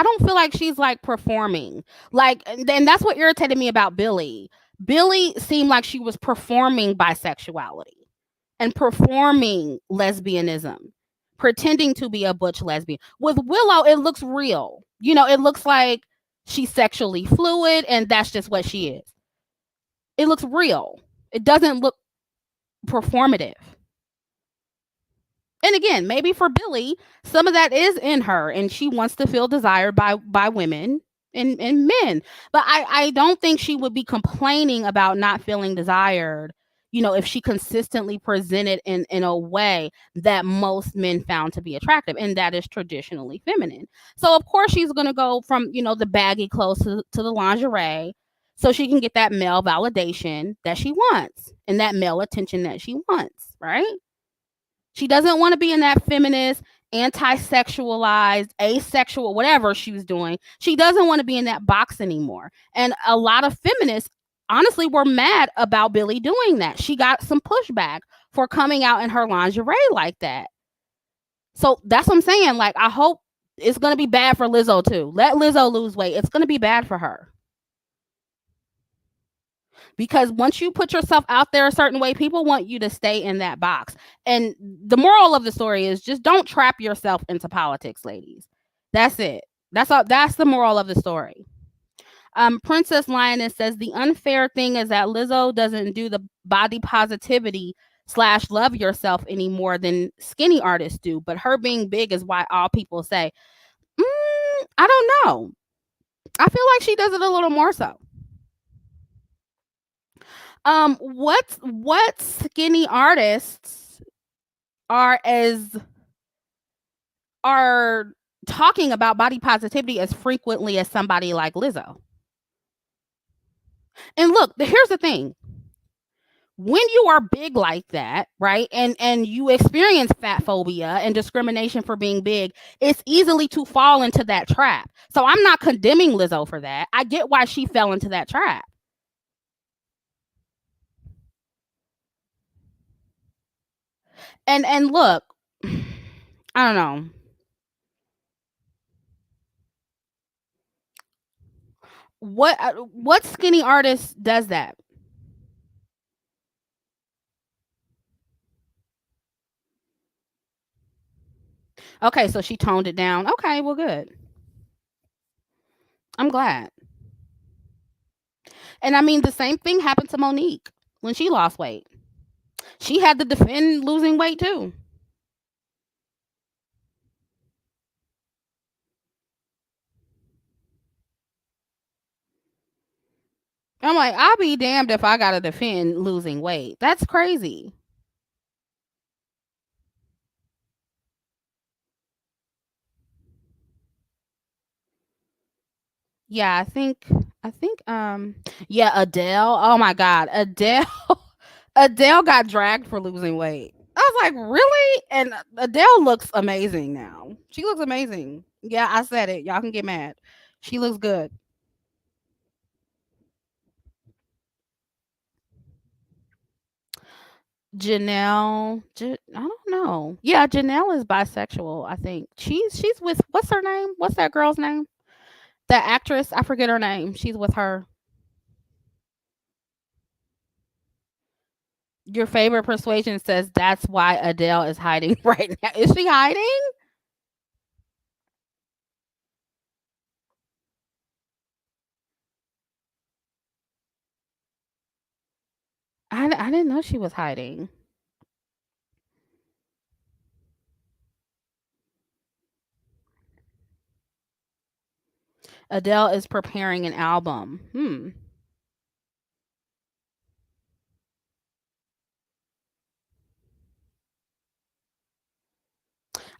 don't feel like she's like performing. Like, and that's what irritated me about Billie. Billie seemed like she was performing bisexuality and performing lesbianism, pretending to be a butch lesbian. With Willow, it looks real. It looks like she's sexually fluid and that's just what she is. It looks real. It doesn't look performative. And again, maybe for Billie, some of that is in her and she wants to feel desired by women and men. But I don't think she would be complaining about not feeling desired, if she consistently presented in a way that most men found to be attractive, and that is traditionally feminine. So of course she's gonna go from, the baggy clothes to the lingerie so she can get that male validation that she wants and that male attention that she wants, right? She doesn't want to be in that feminist, anti-sexualized, asexual, whatever she was doing. She doesn't want to be in that box anymore. And a lot of feminists honestly were mad about Billie doing that. She got some pushback for coming out in her lingerie like that. So that's what I'm saying. Like, I hope it's going to be bad for Lizzo too. Let Lizzo lose weight. It's going to be bad for her. Because once you put yourself out there a certain way, people want you to stay in that box. And the moral of the story is just don't trap yourself into politics, ladies. That's it. That's the moral of the story. Princess Lioness says the unfair thing is that Lizzo doesn't do the body positivity / love yourself any more than skinny artists do, but her being big is why all people say, I don't know. I feel like she does it a little more so. What skinny artists are talking about body positivity as frequently as somebody like Lizzo? And look, here's the thing. When you are big like that, right, and you experience fat phobia and discrimination for being big, it's easily to fall into that trap. So I'm not condemning Lizzo for that. I get why she fell into that trap. And look, I don't know. What skinny artist does that? Okay, so she toned it down. Okay, well, good. I'm glad. And I mean, the same thing happened to Monique when she lost weight. She had to defend losing weight too. I'm like, I'll be damned if I gotta defend losing weight. That's crazy. Yeah, yeah, Adele. Oh my god, Adele. Adele got dragged for losing weight. I was like, really? And Adele looks amazing now. She looks amazing. Yeah, I said it. Y'all can get mad. She looks good. I don't know. Yeah, Janelle is bisexual, I think. She's with what's her name? What's that girl's name? That actress, I forget her name. She's with her. Your favorite persuasion says that's why Adele is hiding right now. Is she hiding? I didn't know she was hiding. Adele is preparing an album.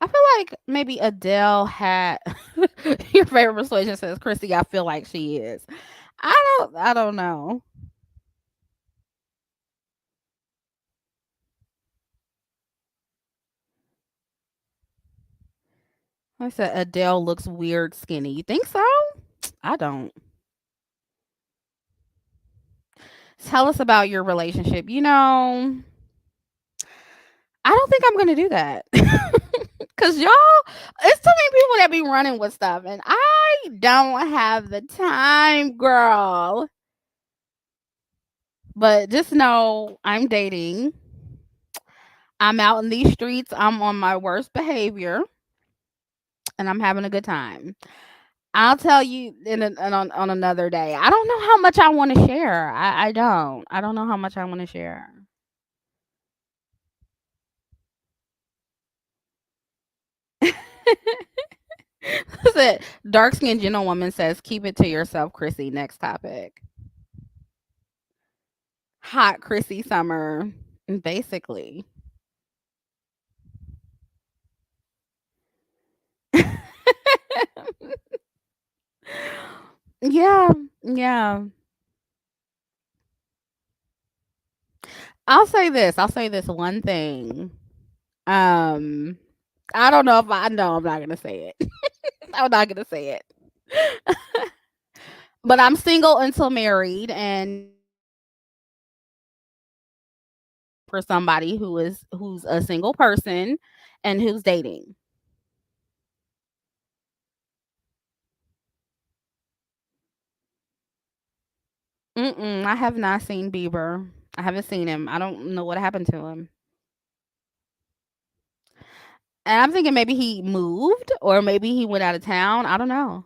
I feel like maybe Adele had your favorite persuasion says Chrissy, I feel like she is. I don't know. I said Adele looks weird skinny. You think so? I don't. Tell us about your relationship. I don't think I'm gonna do that. Cause y'all, it's too many people that be running with stuff, and I don't have the time, girl. But just know I'm dating. I'm out in these streets. I'm on my worst behavior, and I'm having a good time. I'll tell you on another day. I don't know how much I want to share. I don't. I don't know how much I want to share. Listen, dark skinned gentlewoman says, keep it to yourself, Chrissy. Next topic. Hot Chrissy summer. Basically. Yeah. Yeah. I'll say this one thing. Um I don't know if I know I'm not gonna say it. I'm not gonna say it. But I'm single until married, and for somebody who's a single person and who's dating. I have not seen Bieber. I haven't seen him. I don't know what happened to him. And I'm thinking maybe he moved or maybe he went out of town. I don't know.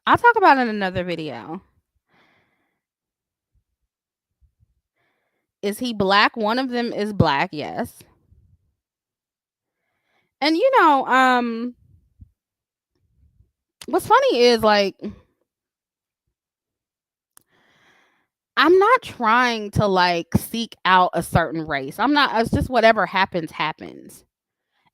I'll talk about it in another video. Is he black? One of them is black, yes. And what's funny is like I'm not trying to like seek out a certain race. I'm not it's just whatever happens happens.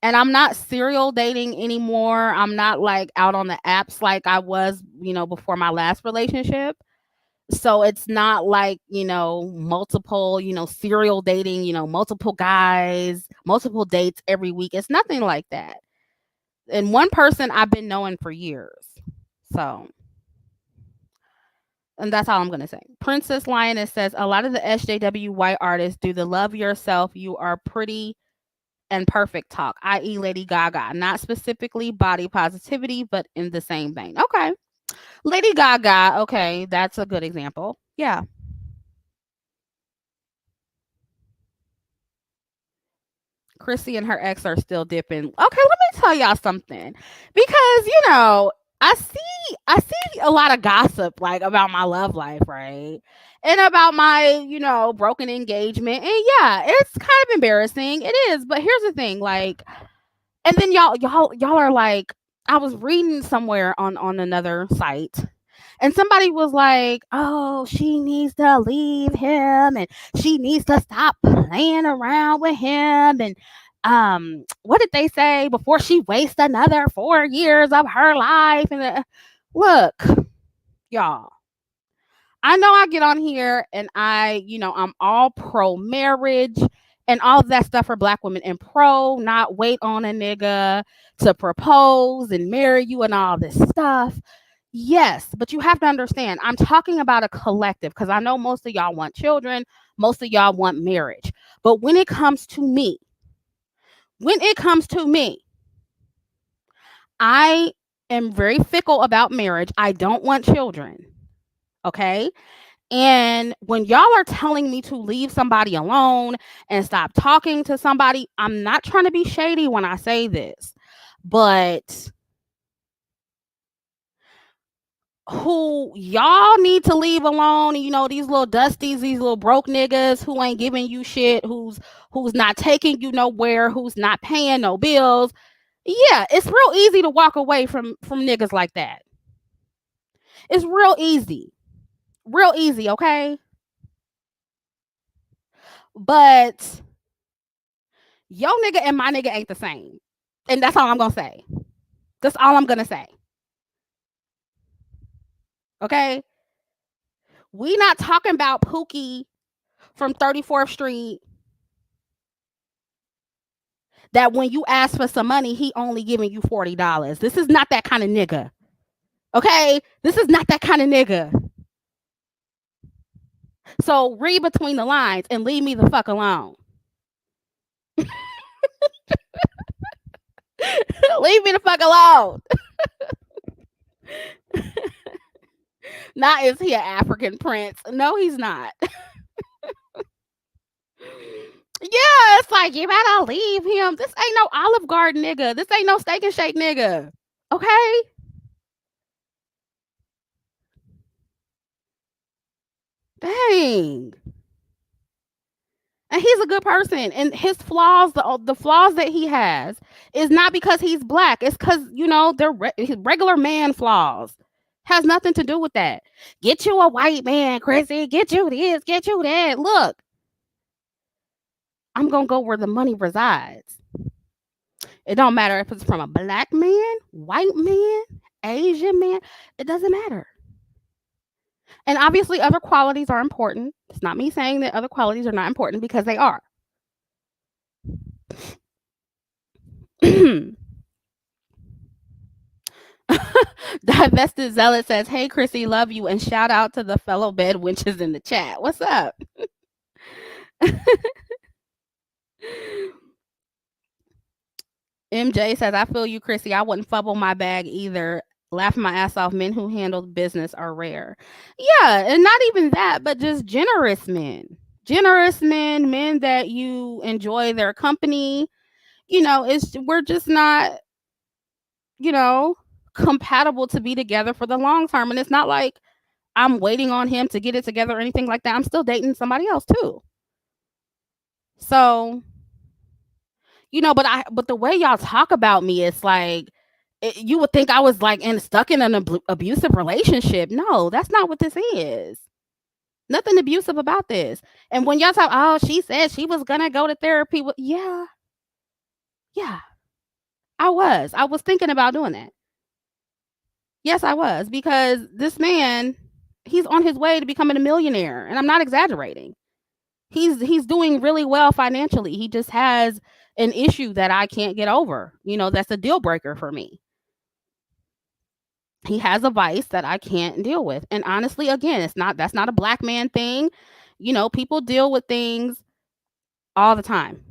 And I'm not serial dating anymore. I'm not like out on the apps like I was, before my last relationship. So it's not like, multiple, serial dating, multiple guys, multiple dates every week. It's nothing like that. And one person I've been knowing for years. So, and that's all I'm going to say. Princess Lioness says a lot of the SJW white artists do the love yourself, you are pretty and perfect talk, i.e., Lady Gaga. Not specifically body positivity, but in the same vein. Okay. Lady Gaga. Okay. That's a good example. Yeah. Chrissy and her ex are still dipping. Okay, let me tell y'all something. Because, I see a lot of gossip like about my love life, right? And about my, broken engagement. And yeah, it's kind of embarrassing. It is. But here's the thing, like, and then y'all are like, I was reading somewhere on another site, and somebody was like, "Oh, she needs to leave him, and she needs to stop playing around with him." And what did they say before she wastes another 4 years of her life? And look, y'all, I know I get on here and I'm all pro marriage and all of that stuff for black women and pro not wait on a nigga to propose and marry you and all this stuff. Yes, but you have to understand, I'm talking about a collective because I know most of y'all want children, most of y'all want marriage. But when it comes to me, I am very fickle about marriage. I don't want children. Okay. And when y'all are telling me to leave somebody alone and stop talking to somebody, I'm not trying to be shady when I say this, but who y'all need to leave alone, these little dusties, these little broke niggas who ain't giving you shit, who's not taking you nowhere, who's not paying no bills. Yeah, it's real easy to walk away from niggas like that. It's real easy. Real easy, okay? But yo nigga and my nigga ain't the same. And that's all I'm gonna say. That's all I'm gonna say. Okay? We not talking about Pookie from 34th Street that when you ask for some money, he only giving you $40. This is not that kind of nigga. Okay? This is not that kind of nigga. So read between the lines and leave me the fuck alone. Leave me the fuck alone. Not is he an African prince? No, he's not. Yeah, it's like you better leave him. This ain't no Olive Garden nigga. This ain't no Steak and Shake nigga. Okay? Dang. And he's a good person. And his flaws, the flaws that he has, is not because he's black. It's because, they're his regular man flaws. Has nothing to do with that. Get you a white man, Chrissy. Get you this, get you that. Look, I'm going to go where the money resides. It don't matter if it's from a black man, white man, Asian man. It doesn't matter. And obviously, other qualities are important. It's not me saying that other qualities are not important because they are. Divested Zealot says, "Hey, Chrissy, love you," and shout out to the fellow bed wenches in the chat. What's up? MJ says, "I feel you, Chrissy. I wouldn't fumble my bag either. Laughing my ass off. Men who handle business are rare. Yeah, and not even that, but just generous men. Generous men, men that you enjoy their company. We're just not, you know, compatible to be together for the long term. And it's not like I'm waiting on him to get it together or anything like that. I'm still dating somebody else too. So, but the way y'all talk about me, it's like you would think I was like stuck in an abusive relationship. No, that's not what this is. Nothing abusive about this. And when y'all talk, oh, she said she was gonna go to therapy. Well, yeah, yeah, I was. I was thinking about doing that. Yes, I was, because this man, he's on his way to becoming a millionaire, and I'm not exaggerating. He's doing really well financially. He just has an issue that I can't get over. That's a deal breaker for me. He has a vice that I can't deal with. And honestly, again, that's not a black man thing. People deal with things all the time.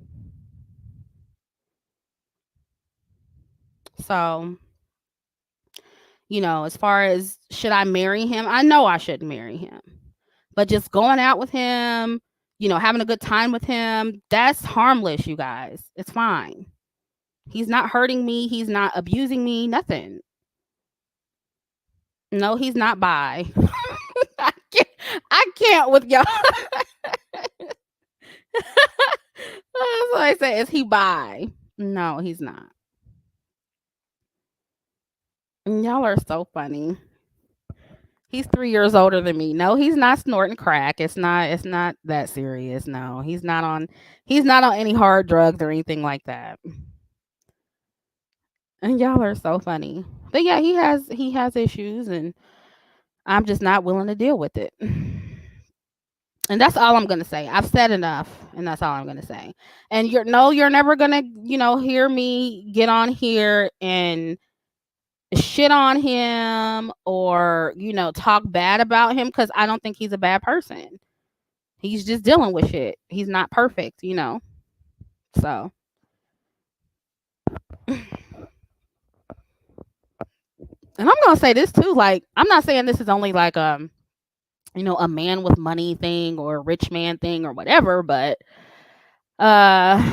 So, as far as should I marry him? I know I shouldn't marry him. But just going out with him, having a good time with him, that's harmless, you guys. It's fine. He's not hurting me. He's not abusing me. Nothing. No, he's not bi. I can't, I can't with y'all. That's what I say. Is he bi? No, he's not. Y'all are so funny. He's 3 years older than me. No, he's not snorting crack. It's not. It's not that serious. No, he's not on. He's not on any hard drugs or anything like that. And y'all are so funny. But yeah, he has issues, and I'm just not willing to deal with it. And that's all I'm gonna say. I've said enough, and that's all I'm gonna say. And you're never gonna, hear me get on here and shit on him or, talk bad about him, because I don't think he's a bad person. He's just dealing with shit. He's not perfect. So and I'm gonna say this too, like, I'm not saying this is only like a man with money thing or a rich man thing or whatever, but uh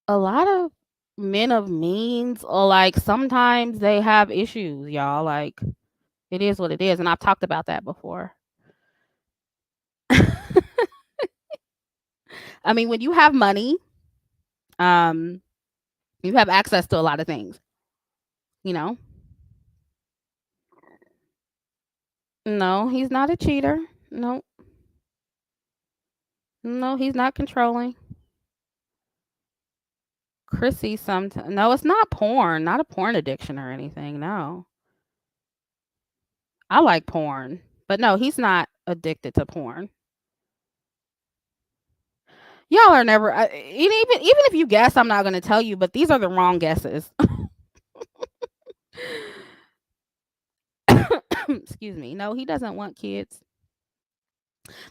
a lot of men of means, or like, sometimes they have issues, y'all. Like, it is what it is, and I've talked about that before. I mean, when you have money, um you have access to a lot of things, you know. No, he's not a cheater. No. No, he's not controlling. Chrissy sometimes. No, it's not porn. Not a porn addiction or anything. No. I like porn. But no, he's not addicted to porn. Y'all are never even if you guess, I'm not going to tell you, but these are the wrong guesses. Excuse me. No, he doesn't want kids.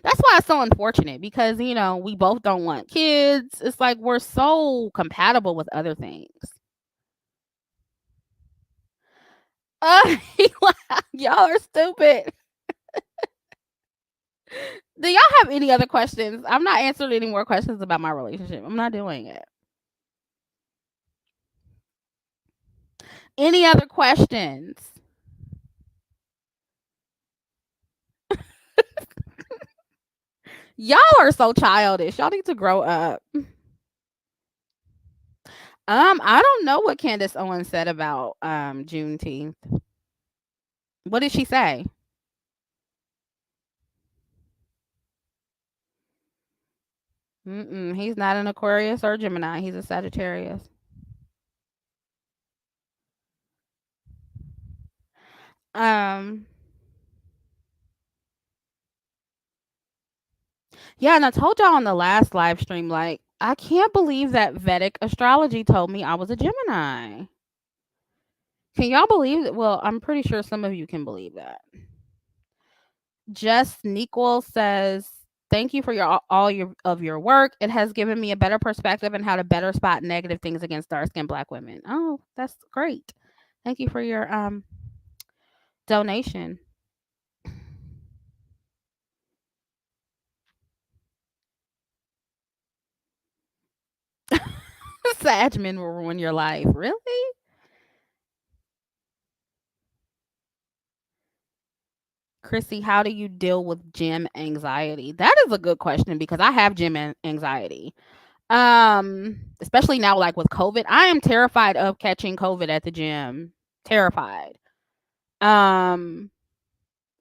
That's why it's so unfortunate, because we both don't want kids. It's like we're so compatible with other things. Y'all are stupid. Do y'all have any other questions? I'm not answering any more questions about my relationship. I'm not doing it. Any other questions? Y'all are so childish. Y'all need to grow up. I don't know what Candace Owens said about Juneteenth. What did she say? Mm-mm, he's not an Aquarius or Gemini. He's a Sagittarius. Um, yeah, and I told y'all on the last live stream, like, I can't believe that Vedic astrology told me I was a Gemini. Can y'all believe that? Well, I'm pretty sure some of you can believe that. Just Nequel says, "Thank you for all your of your work. It has given me a better perspective and how to better spot negative things against dark skinned Black women." Oh, that's great. Thank you for your donation. Sag men will ruin your life. Really? Chrissy, how do you deal with gym anxiety? That is a good question because I have gym anxiety. Especially now, like with COVID, I am terrified of catching COVID at the gym. Terrified. Um,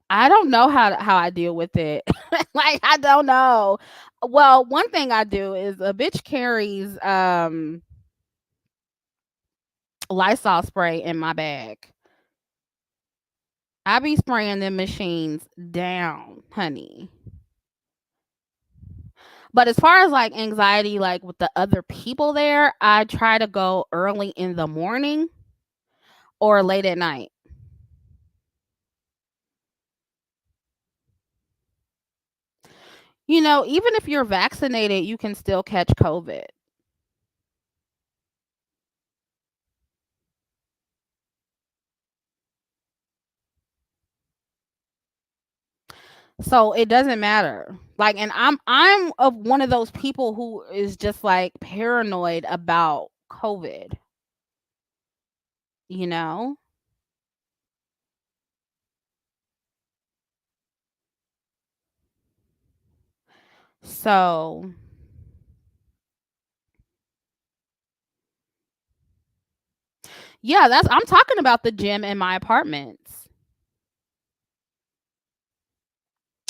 I don't know how I deal with it. Like I don't know. Well, one thing I do is a bitch carries Lysol spray in my bag. I be spraying them machines down, honey. But as far as like anxiety, like with the other people there, I try to go early in the morning or late at night. You know, even if you're vaccinated, you can still catch COVID. So it doesn't matter. Like, and I'm of one of those people who is just like paranoid about COVID, you know? So yeah, that's I'm talking about the gym in my apartments.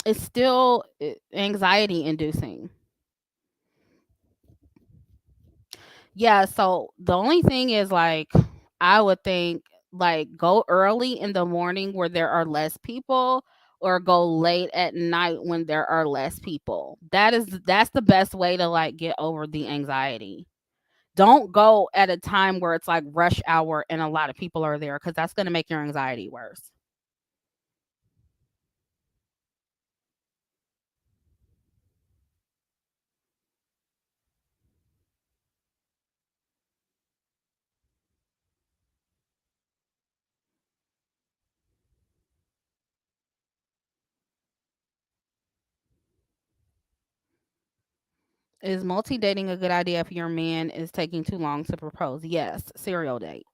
It's still anxiety inducing. Yeah, so the only thing is like I would think like go early in the morning where there are less people or go late at night when there are less people. That's the best way to like get over the anxiety. Don't go at a time where it's like rush hour and a lot of people are there cuz that's going to make your anxiety worse. Is multi dating a good idea if your man is taking too long to propose? Yes, serial date.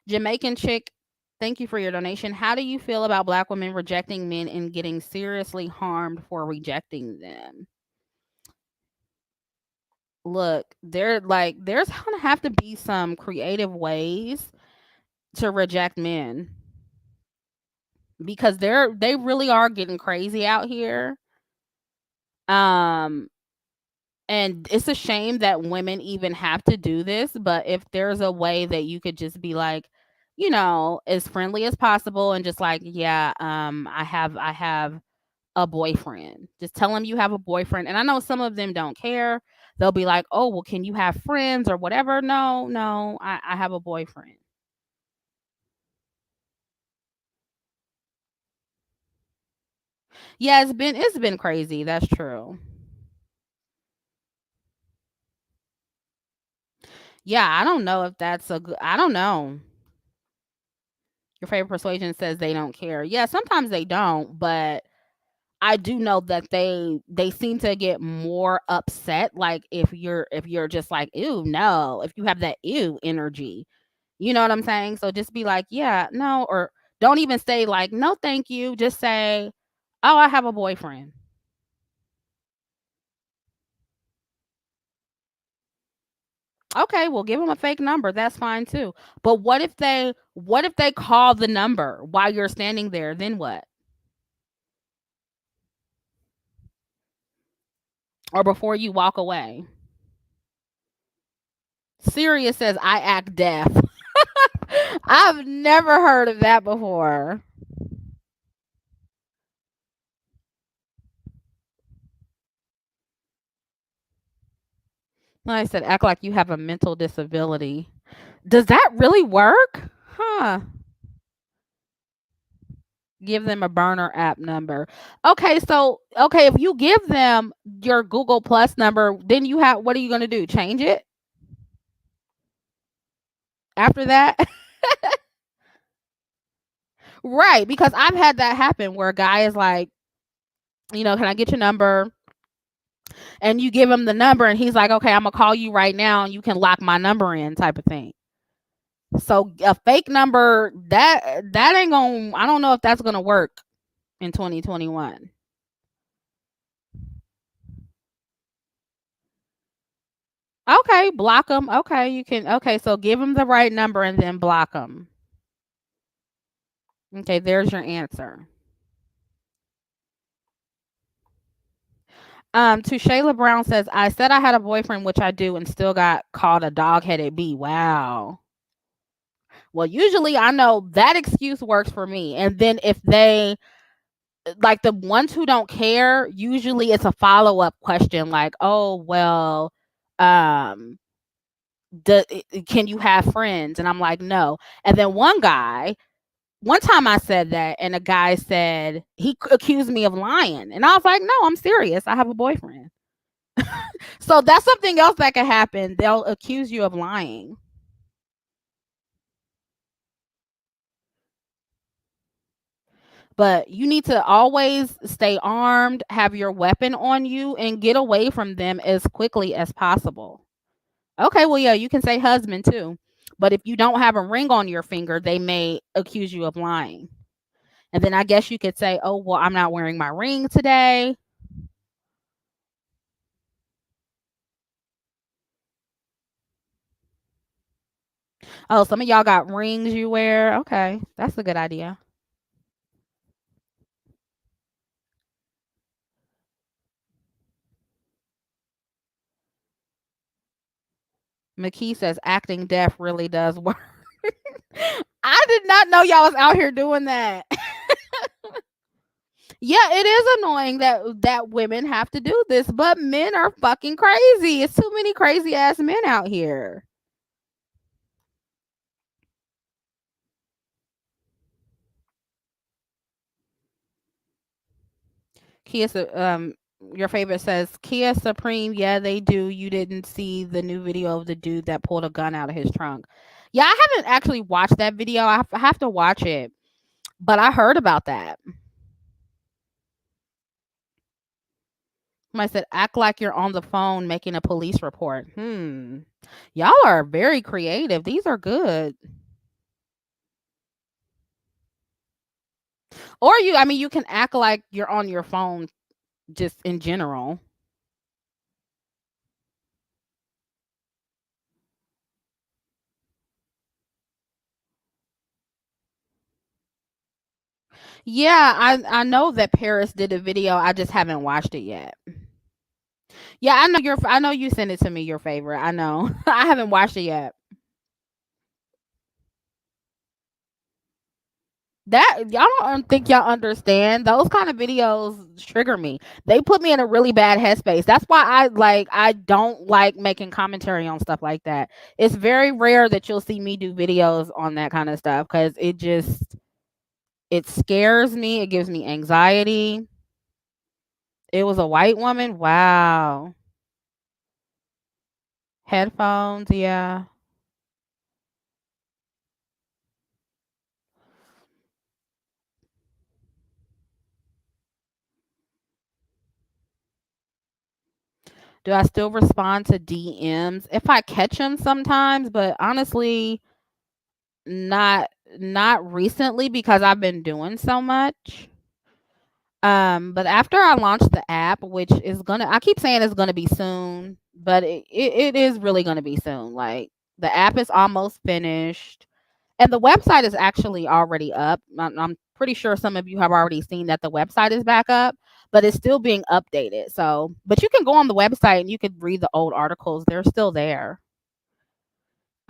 Jamaican chick, thank you for your donation. How do you feel about Black women rejecting men and getting seriously harmed for rejecting them? Look, there's gonna have to be some creative ways to reject men because they really are getting crazy out here. Um, and it's a shame that women even have to do this, but if there's a way that you could just be like, as friendly as possible and just like, yeah, I have a boyfriend. Just tell them you have a boyfriend. And I know some of them don't care. They'll be like, "Oh, well, can you have friends or whatever?" No, no, I have a boyfriend. Yeah, it's been crazy. That's true. Yeah, I don't know if that's a good. I don't know. Your favorite persuasion says they don't care. Yeah, sometimes they don't, but I do know that they seem to get more upset, like, if you're just like, "Ew, no," if you have that "ew" energy. You know what I'm saying? So just be like, "Yeah, no," or don't even say like, "No, thank you." Just say, "Oh, I have a boyfriend." Okay, well, give them a fake number. That's fine too. But what if they call the number while you're standing there? Then what? Or before you walk away? Sirius says I act deaf. I've never heard of that before. Like I said, act like you have a mental disability. Does that really work? Huh. Give them a burner app number. Okay, so okay, if you give them your Google Plus number, then you have what are you gonna do? Change it after that? Right, because I've had that happen where a guy is like, can I get your number? And you give him the number and he's like, okay, I'm gonna call you right now and you can lock my number in type of thing. So a fake number that ain't gonna I don't know if that's gonna work in 2021. Okay, block them. Okay, you can. Okay, so give them the right number and then block them. Okay, there's your answer. To Shayla Brown says, I said I had a boyfriend, which I do, and still got called a dog headed bee. Wow. Well, usually I know that excuse works for me. And then if they like the ones who don't care, usually it's a follow up question like, oh well, um, can you have friends? And I'm like, no. And then one time I said that, and a guy said accused me of lying, and I was like, no, I'm serious. I have a boyfriend. So that's something else that could happen. They'll accuse you of lying. But you need to always stay armed, have your weapon on you, and get away from them as quickly as possible. Okay, well, yeah, you can say husband too. But if you don't have a ring on your finger, they may accuse you of lying. And then I guess you could say, oh, well, I'm not wearing my ring today. Oh, some of y'all got rings you wear. Okay, that's a good idea. McKee says acting deaf really does work. I did not know y'all was out here doing that. Yeah, it is annoying that women have to do this, but men are fucking crazy. It's too many crazy ass men out here. Kia, your favorite says Kia Supreme. Yeah, they do. You didn't see the new video of the dude that pulled a gun out of his trunk. Yeah, I haven't actually watched that video. I have to watch it, but I heard about that. I said, act like you're on the phone making a police report. Y'all are very creative. These are good. Or I mean, you can act like you're on your phone just in general. Yeah, I know that Paris did a video. I just haven't watched it yet. Yeah, I know you sent it to me. Your favorite. I know. I haven't watched it yet. That y'all don't think y'all understand. Those kind of videos trigger me. They put me in a really bad headspace. That's why I don't like making commentary on stuff like that. It's very rare that you'll see me do videos on that kind of stuff cuz it scares me. It gives me anxiety. It was a white woman. Wow. Headphones, yeah. Do I still respond to DMs? If I catch them sometimes, but honestly, not not recently because I've been doing so much. But after I launch the app, which is gonna, I keep saying it's gonna be soon, but it is really gonna be soon. Like the app is almost finished, and the website is actually already up. I'm pretty sure some of you have already seen that the website is back up, but it's still being updated. So, but you can go on the website and you could read the old articles; they're still there.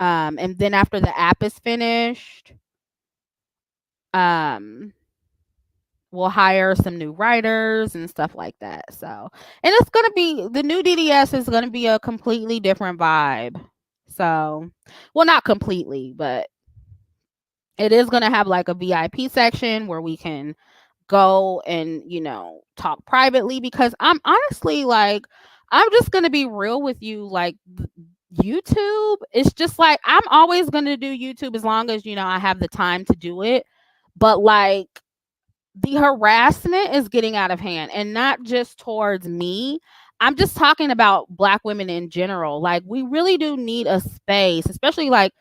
And then after the app is finished, um we'll hire some new writers and stuff like that. So, and it's going to be, the new DDS is going to be a completely different vibe. So, well, not completely, but it is going to have like a VIP section where we can go and, talk privately, because I'm honestly like, I'm just going to be real with you. Like, YouTube, it's just like, I'm always going to do YouTube as long as, I have the time to do it. But like, the harassment is getting out of hand, and not just towards me. I'm just talking about black women in general. Like, we really do need a space, especially like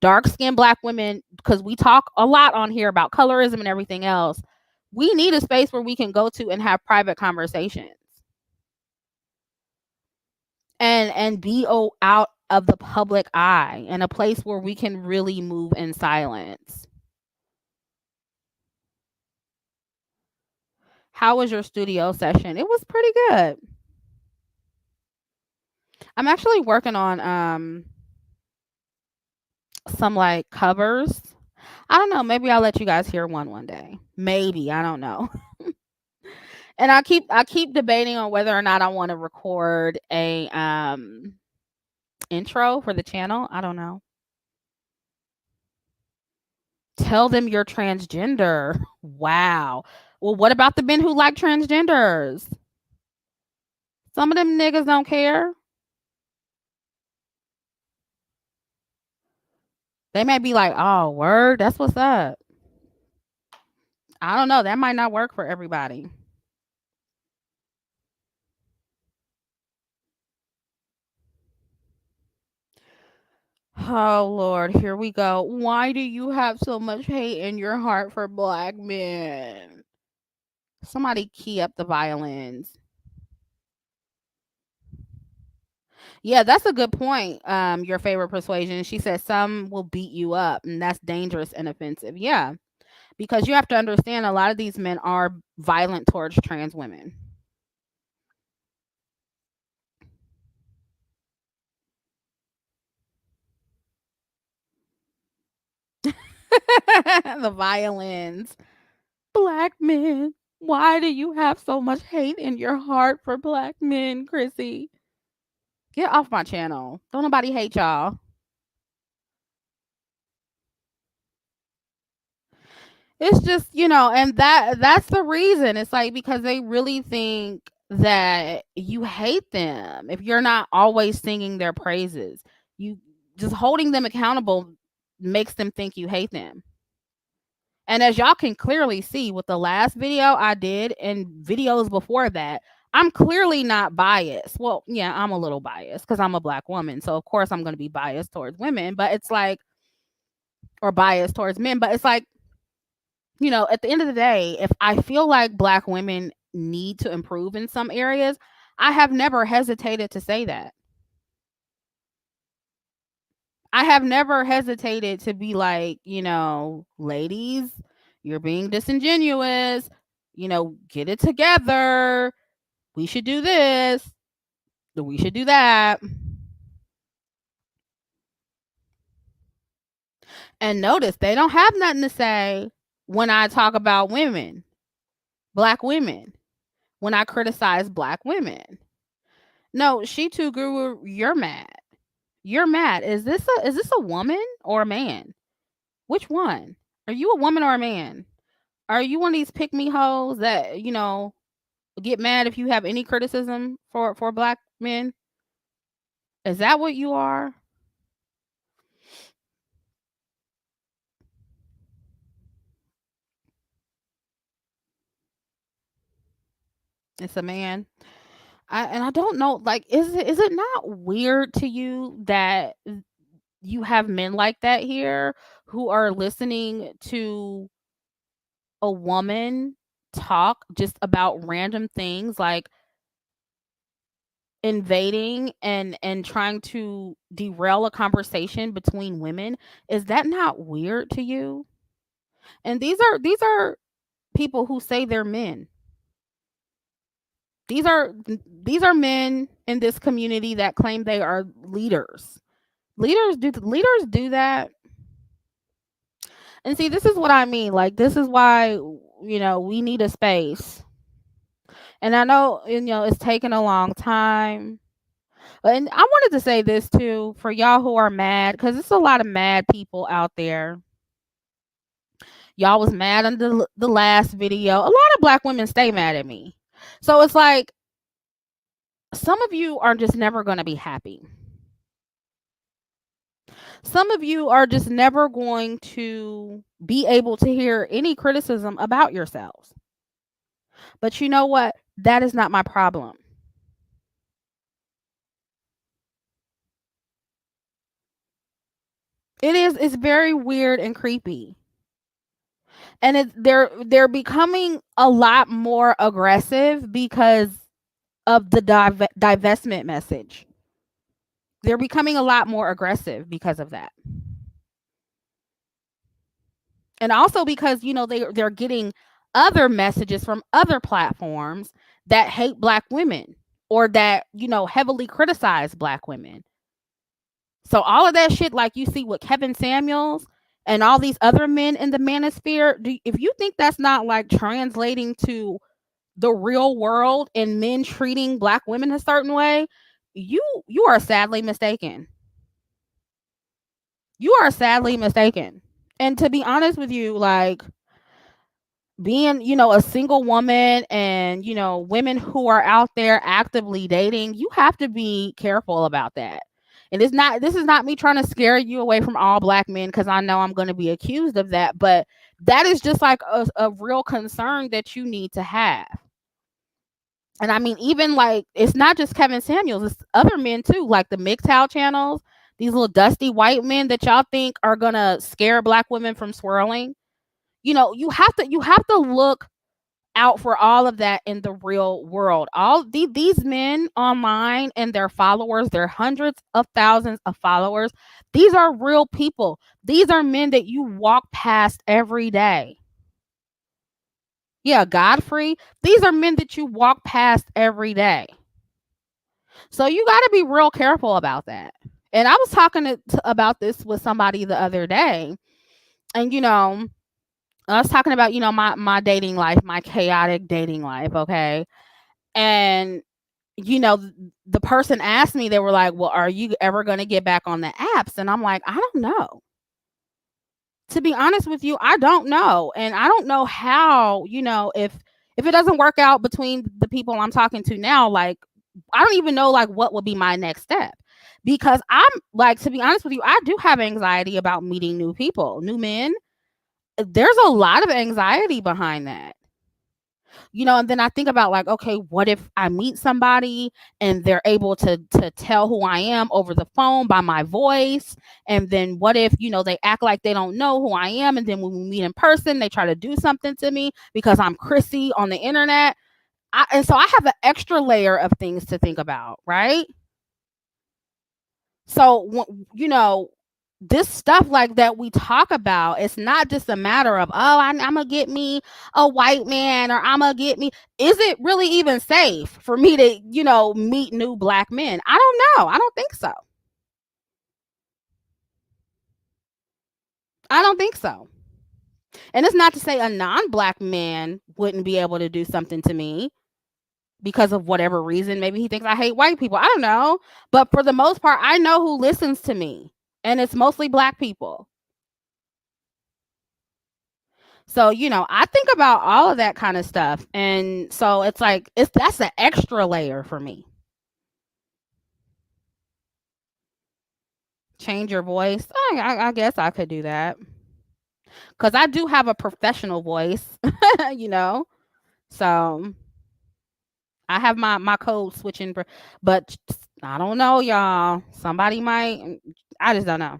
dark skinned black women, because we talk a lot on here about colorism and everything else. We need a space where we can go to and have private conversations and be out of the public eye, and a place where we can really move in silence. How was your studio session? It was pretty good. I'm actually working on some like covers. I don't know, maybe I'll let you guys hear one day. Maybe, I don't know. And I keep debating on whether or not I want to record a intro for the channel. I don't know. Tell them you're transgender. Wow. Well, what about the men who like transgenders? Some of them niggas don't care. They may be like, "Oh, word, that's what's up." I don't know. That might not work for everybody. Oh Lord, here we go. Why do you have so much hate in your heart for black men? Somebody key up the violins. Yeah, that's a good point. Your favorite persuasion. She said some will beat you up, and that's dangerous and offensive. Yeah, because you have to understand a lot of these men are violent towards trans women. The violins. Black men. Why do you have so much hate in your heart for black men, Chrissy? Get off my channel. Don't nobody hate y'all. It's just, and that's the reason. It's like because they really think that you hate them if you're not always singing their praises. You just holding them accountable makes them think you hate them. And as y'all can clearly see with the last video I did and videos before that, I'm clearly not biased. Well, yeah, I'm a little biased because I'm a black woman. So, of course, I'm going to be biased towards women, but it's like, or biased towards men, but it's like, at the end of the day, if I feel like black women need to improve in some areas, I have never hesitated to say that. I have never hesitated to be like, ladies, you're being disingenuous, get it together. We should do this. We should do that. And notice they don't have nothing to say when I talk about women, black women, when I criticize black women. No, she too grew. You're mad. You're mad. Is this a woman or a man? Which one? Are you a woman or a man? Are you one of these pick me hoes that get mad if you have any criticism for black men? Is that what you are? It's a man. And I don't know, like, is it not weird to you that you have men like that here who are listening to a woman talk just about random things, like invading and trying to derail a conversation between women? Is that not weird to you? And these are people who say they're men. These are men in this community that claim they are leaders. Leaders do that. And see, this is what I mean. Like, this is why, we need a space. And I know, it's taken a long time. And I wanted to say this too for y'all who are mad, because there's a lot of mad people out there. Y'all was mad on the last video. A lot of black women stay mad at me. So it's like, some of you are just never going to be happy. Some of you are just never going to be able to hear any criticism about yourselves. But you know what? That is not my problem. It's very weird and creepy. And they're becoming a lot more aggressive because of the divestment message. They're becoming a lot more aggressive because of that. And also because, they're getting other messages from other platforms that hate black women, or that, heavily criticize black women. So all of that shit, like you see with Kevin Samuels and all these other men in the manosphere, if you think that's not like translating to the real world and men treating black women a certain way, you are sadly mistaken. You are sadly mistaken. And to be honest with you, like, being, a single woman, and, women who are out there actively dating, you have to be careful about that. And this is not me trying to scare you away from all black men, because I know I'm going to be accused of that, but that is just like a real concern that you need to have. And I mean, even like, it's not just Kevin Samuels, it's other men too, like the MGTOW channels, these little dusty white men that y'all think are gonna scare black women from swirling. You have to look out for all of that in the real world. All these men online and their followers, their hundreds of thousands of followers, these are real people. These are men that you walk past every day. Yeah, Godfrey. These are men that you walk past every day. So you got to be real careful about that. And I was talking about this with somebody the other day, and I was talking about, my dating life, my chaotic dating life, okay? And the person asked me, they were like, "Well, are you ever going to get back on the apps?" And I'm like, "I don't know. To be honest with you, I don't know. And I don't know how, if it doesn't work out between the people I'm talking to now, like, I don't even know like what would be my next step." Because I'm like, to be honest with you, I do have anxiety about meeting new people, new men. There's a lot of anxiety behind that. And then I think about, like, okay, what if I meet somebody and they're able to tell who I am over the phone by my voice? And then what if, they act like they don't know who I am, and then when we meet in person, they try to do something to me because I'm Chrissie on the internet? And so I have an extra layer of things to think about, right? So, this stuff like that we talk about, it's not just a matter of, oh, I'm gonna get me a white man, or I'm gonna get me. Is it really even safe for me to, meet new black men? I don't know. I don't think so. I don't think so. And it's not to say a non-black man wouldn't be able to do something to me because of whatever reason. Maybe he thinks I hate white people. I don't know. But for the most part, I know who listens to me, and it's mostly black people. So, I think about all of that kind of stuff. And so it's like, that's an extra layer for me. Change your voice. I guess I could do that. Because I do have a professional voice, you know? So I have my code switching, but I don't know, y'all. Somebody might. I just don't know.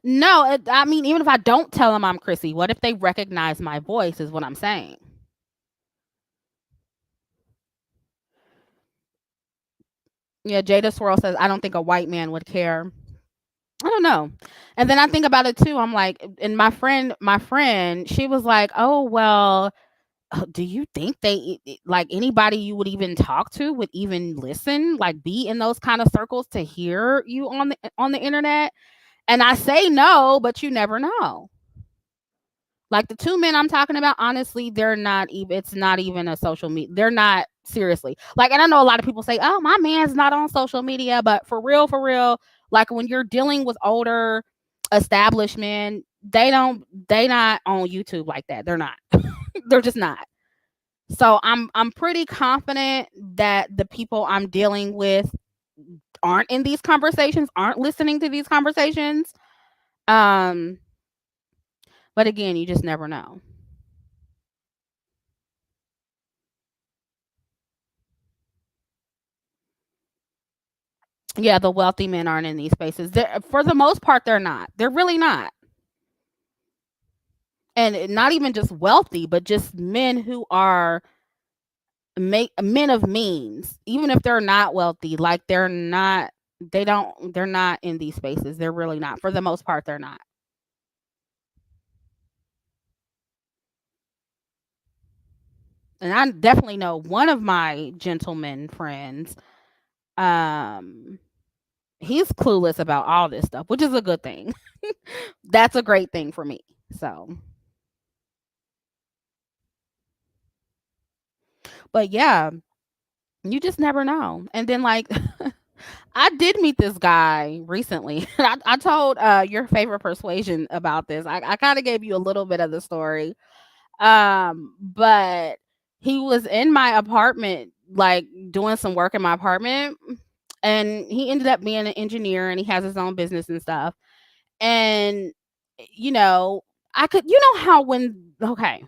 No, I mean, even if I don't tell them I'm Chrissy, what if they recognize my voice? Is what I'm saying. Yeah, Jada Swirl says I don't think a white man would care. I don't know. And then I think about it too. I'm like, and my friend, she was like, "Oh well, do you think like anybody you would even talk to would even listen, like be in those kind of circles to hear you on the internet?" And I say no, but you never know. Like the two men I'm talking about, honestly, they're not even. It's not even a social media. They're not seriously like. And I know a lot of people say, "Oh, my man's not on social media," but for real, like when you're dealing with older, established men, they not on YouTube like that. They're not. They're just not. So I'm pretty confident that the people I'm dealing with aren't in these conversations, aren't listening to these conversations. Um, but again, you just never know. Yeah, the wealthy men aren't in these spaces. For the most part, they're not. They're really not. And not even just wealthy, but just men who are men of means. Even if they're not wealthy, like they're not in these spaces. They're really not. For the most part, they're not. And I definitely know one of my gentleman friends, um, he's clueless about all this stuff, which is a good thing. That's a great thing for me. So, but yeah, you just never know. And then like I did meet this guy recently. I told your favorite persuasion about this. I kind of gave you a little bit of the story. But he was in my apartment, like doing some work in my apartment, and he ended up being an engineer and he has his own business and stuff. And you know, I could you know how when okay,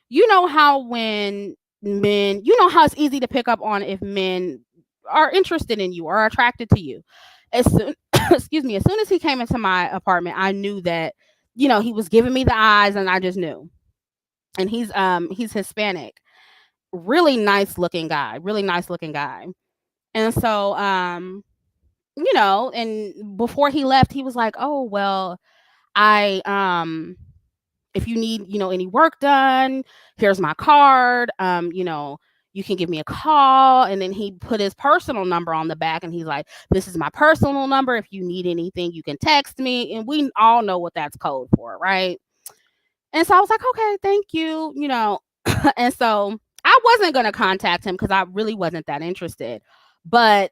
you know how when men, you know how it's easy to pick up on if men are interested in you or are attracted to you. As soon excuse me, as soon as he came into my apartment, I knew that he was giving me the eyes and I just knew. And he's Hispanic. Really nice looking guy, really nice looking guy. And so and before he left, he was like, "Oh, well, I if you need, any work done, here's my card. You can give me a call." And then he put his personal number on the back and he's like, "This is my personal number. If you need anything, you can text me." And we all know what that's code for, right? And so I was like, "Okay, thank you." And so I wasn't going to contact him because I really wasn't that interested. But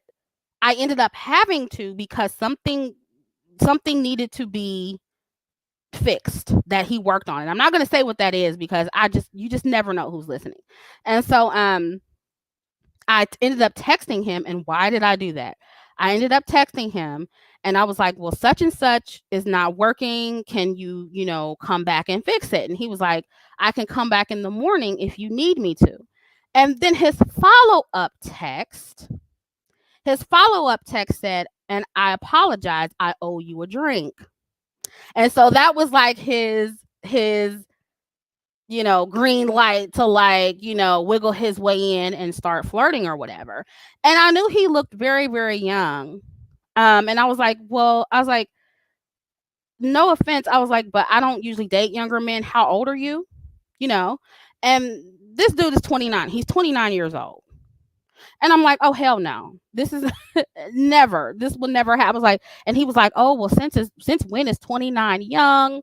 I ended up having to because something needed to be fixed that he worked on. And I'm not going to say what that is because you just never know who's listening. And so ended up texting him. And why did I do that? I ended up texting him and I was like, "Well, such and such is not working. Can you, come back and fix it?" And he was like, "I can come back in the morning if you need me to." And then his follow up text said, "And I apologize. I owe you a drink." And so that was like his green light to like, wiggle his way in and start flirting or whatever. And I knew he looked very, very young. And I was like, "No offense." I was like, "But I don't usually date younger men. How old are you?" You know? And this dude is 29. He's 29 years old. And I'm like, "Oh hell no. This is never. This will never happen." I was like, and he was like, "Oh, well, since when is 29 young?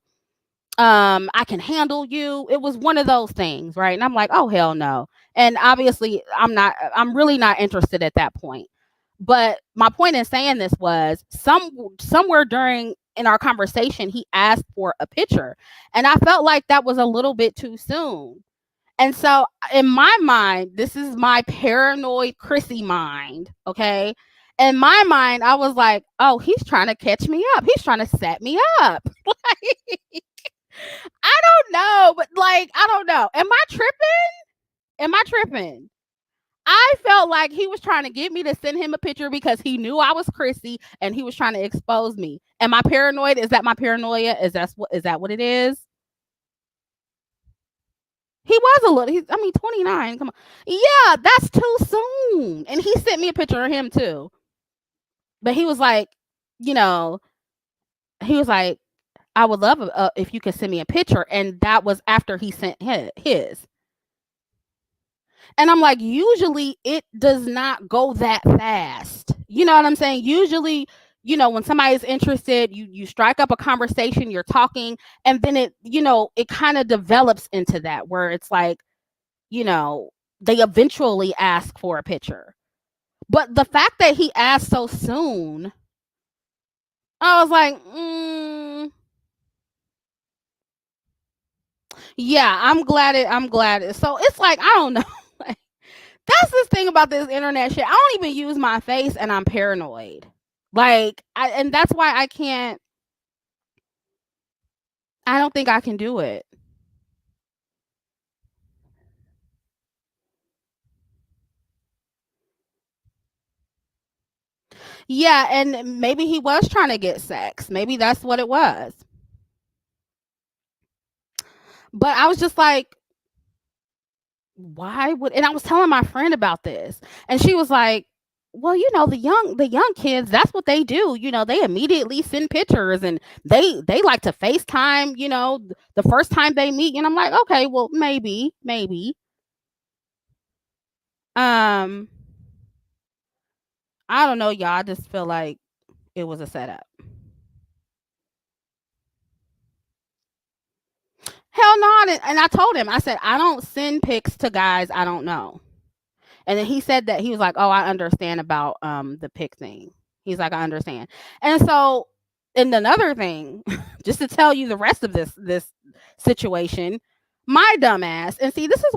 I can handle you." It was one of those things, right? And I'm like, "Oh hell no." And obviously I'm really not interested at that point. But my point in saying this was somewhere during in our conversation he asked for a picture. And I felt like that was a little bit too soon. And so in my mind, this is my paranoid Chrissy mind, okay? In my mind, I was like, "Oh, he's trying to catch me up. He's trying to set me up." I don't know, but like, I don't know. Am I tripping? Am I tripping? I felt like he was trying to get me to send him a picture because he knew I was Chrissy and he was trying to expose me. Am I paranoid? Is that my paranoia? Is that what it is? He was a little. I mean, 29. Come on. Yeah, that's too soon. And he sent me a picture of him too. But he was like, you know, he was like, I would love if you could send me a picture. And that was after he sent his. And I'm like, usually it does not go that fast. You know what I'm saying? Usually, when somebody's interested, you strike up a conversation, you're talking, and then it kind of develops into that where it's like, you know, they eventually ask for a picture. But the fact that he asked so soon, I was like, yeah, I'm glad. So it's like, I don't know. Like, that's this thing about this internet shit. I don't even use my face and I'm paranoid. Like, and that's why I don't think I can do it. Yeah, and maybe he was trying to get sex. Maybe that's what it was. But I was just like, why would, and I was telling my friend about this, and she was like, well, the young kids, that's what they do. They immediately send pictures and they like to FaceTime, the first time they meet. And I'm like, okay, well, maybe. Um, I don't know, y'all. I just feel like it was a setup. Hell no, and I told him, I said, I don't send pics to guys I don't know. And then he said that he was like, "Oh, I understand about the pick thing." He's like, "I understand." And so, and another thing, just to tell you the rest of this situation, my dumbass, and see, this is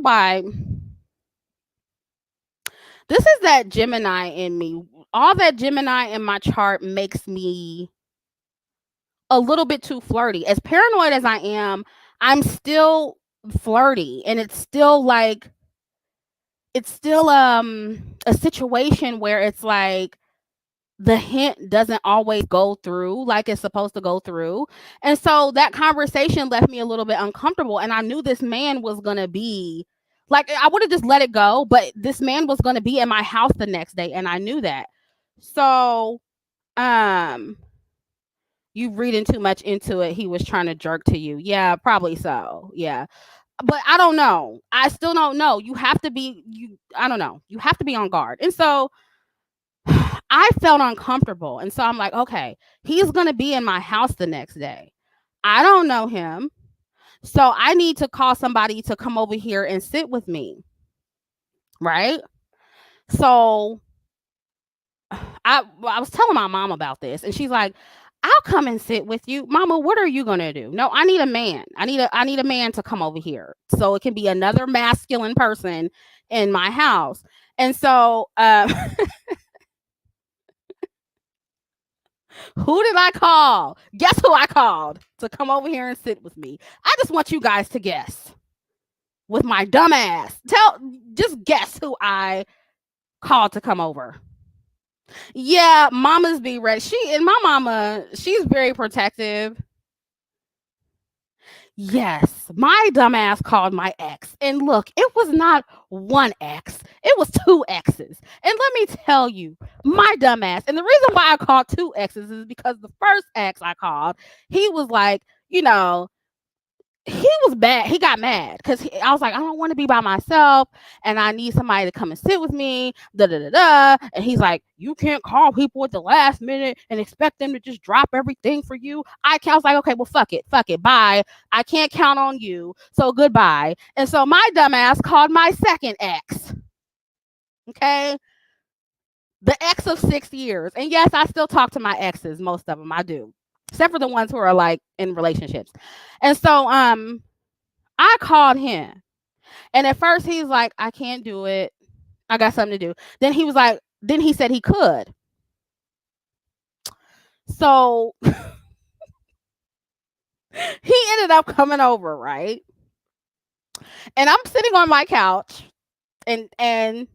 that Gemini in me. All that Gemini in my chart makes me a little bit too flirty. As paranoid as I am, I'm still flirty, and it's still a situation where it's like the hint doesn't always go through like it's supposed to go through. And so that conversation left me a little bit uncomfortable. And I knew this man was going to be like, I would have just let it go, but this man was going to be in my house the next day. And I knew that. So, um, you reading too much into it. He was trying to jerk to you. Yeah, probably so. Yeah. But I don't know. I still don't know. I don't know. You have to be on guard. And so I felt uncomfortable. And so I'm like, okay, he's going to be in my house the next day. I don't know him. So I need to call somebody to come over here and sit with me. Right. So I was telling my mom about this, and she's like, I'll come and sit with you. Mama, what are you going to do? No, I need a man. I need a man to come over here so it can be another masculine person in my house. And so who did I call? Guess who I called to come over here and sit with me? I just want you guys to guess with my dumb ass. Just guess who I called to come over. Yeah, mamas be ready. My mama, she's very protective. Yes, my dumbass called my ex. And look, it was not one ex, it was two exes. And let me tell you, my dumbass, and the reason why I called two exes is because the first ex I called, he was like, he was bad. He got mad because I was like, I don't want to be by myself and I need somebody to come and sit with me. Da da da da. And he's like, you can't call people at the last minute and expect them to just drop everything for you. I was like, okay, well, fuck it, bye. I can't count on you, so goodbye. And so my dumbass called my second ex. Okay, the ex of 6 years. And yes, I still talk to my exes. Most of them I do, except for the ones who are like in relationships. And so I called him. And at first he's like, I can't do it. I got something to do. Then he said he could. So He ended up coming over, right? And I'm sitting on my couch, and and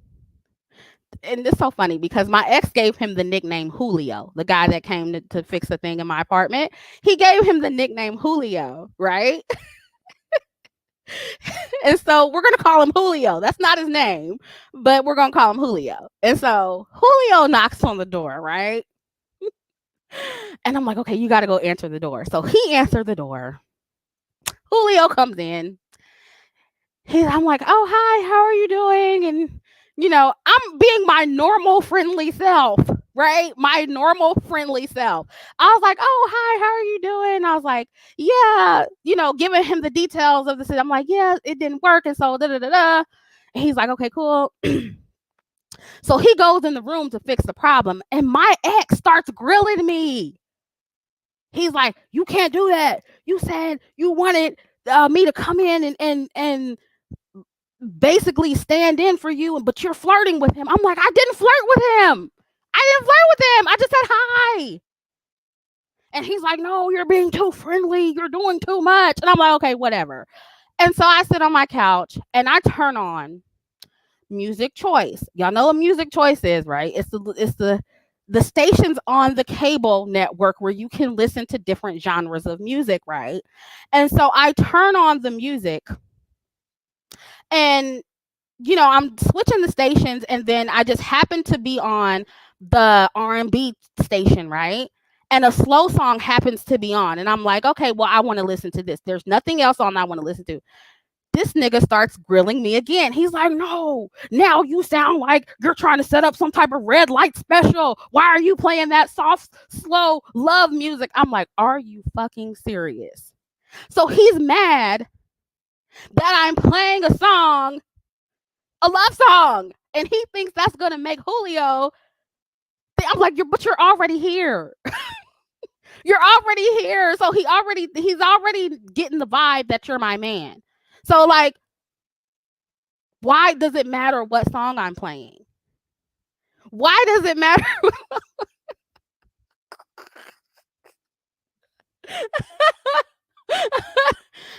and it's so funny because my ex gave him the nickname Julio, the guy that came to fix a thing in my apartment. He gave him the nickname Julio, right? And so we're gonna call him Julio. That's not his name, but we're gonna call him Julio. And so Julio knocks on the door, right? And I'm like, okay, you got to go answer the door. So he answered the door. Julio comes in. I'm like, oh, hi, how are you doing? And, I'm being my normal friendly self, right? My normal friendly self. I was like, oh, hi, how are you doing? I was like, yeah, giving him the details of the city. I'm like, yeah, it didn't work. And so, da da da da. And he's like, okay, cool. So he goes in the room to fix the problem. And my ex starts grilling me. He's like, you can't do that. You said you wanted me to come in and basically stand in for you, but you're flirting with him. I'm like, I didn't flirt with him. I didn't flirt with him. I just said hi. And he's like, no, you're being too friendly. You're doing too much. And I'm like, okay, whatever. And so I sit on my couch and I turn on Music Choice. Y'all know what Music Choice is, right? It's the stations on the cable network where you can listen to different genres of music, right? And so I turn on the music, and I'm switching the stations, and then I just happen to be on the R&B station, right? And a slow song happens to be on, and I'm like, okay, well, I want to listen to this. There's nothing else on I want to listen to. This nigga starts grilling me again. He's like, no, now you sound like you're trying to set up some type of red light special. Why are you playing that soft, slow love music? I'm like, are you fucking serious? So he's mad that I'm playing a love song, and he thinks that's going to make Julio. I'm like, but you're already here. You're already here. So he's already getting the vibe that you're my man. So, like, why does it matter what song I'm playing? Why does it matter?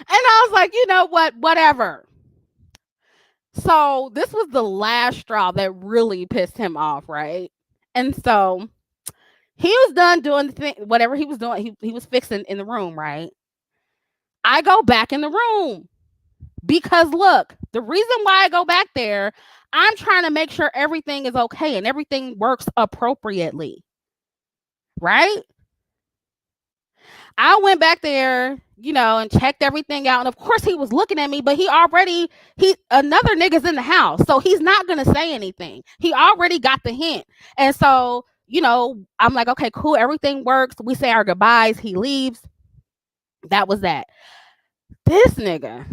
And I was like, you know what? Whatever. So this was the last straw that really pissed him off, right? And so he was done doing the thing, whatever he was doing. He was fixing in the room, right? I go back in the room because look, the reason why I go back there, I'm trying to make sure everything is okay and everything works appropriately, right? I went back there, and checked everything out. And of course he was looking at me, but he another nigga's in the house. So he's not gonna say anything. He already got the hint. And so, I'm like, okay, cool, everything works. We say our goodbyes, he leaves. That was that. This nigga,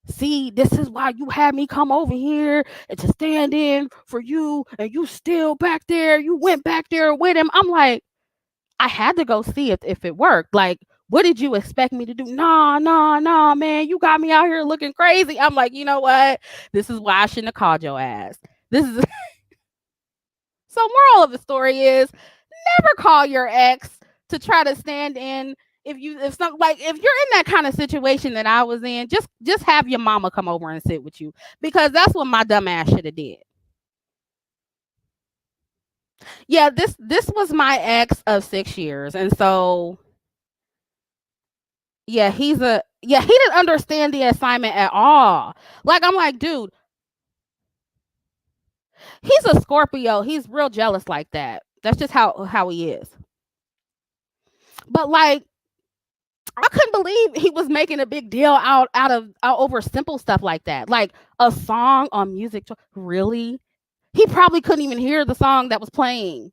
see, this is why you had me come over here and to stand in for you, and you still back there. You went back there with him. I'm like, I had to go see if it worked. Like, what did you expect me to do? Nah, man. You got me out here looking crazy. I'm like, you know what? This is why I shouldn't have called your ass. This is so moral of the story is never call your ex to try to stand in. If you're in that kind of situation that I was in, just have your mama come over and sit with you, because that's what my dumb ass should have did. Yeah, this was my ex of 6 years, and so yeah, he didn't understand the assignment at all. Like, I'm like, dude, he's a Scorpio. He's real jealous like that. That's just how he is. But like, I couldn't believe he was making a big deal out over simple stuff like that. Like a song on music. Really? He probably couldn't even hear the song that was playing.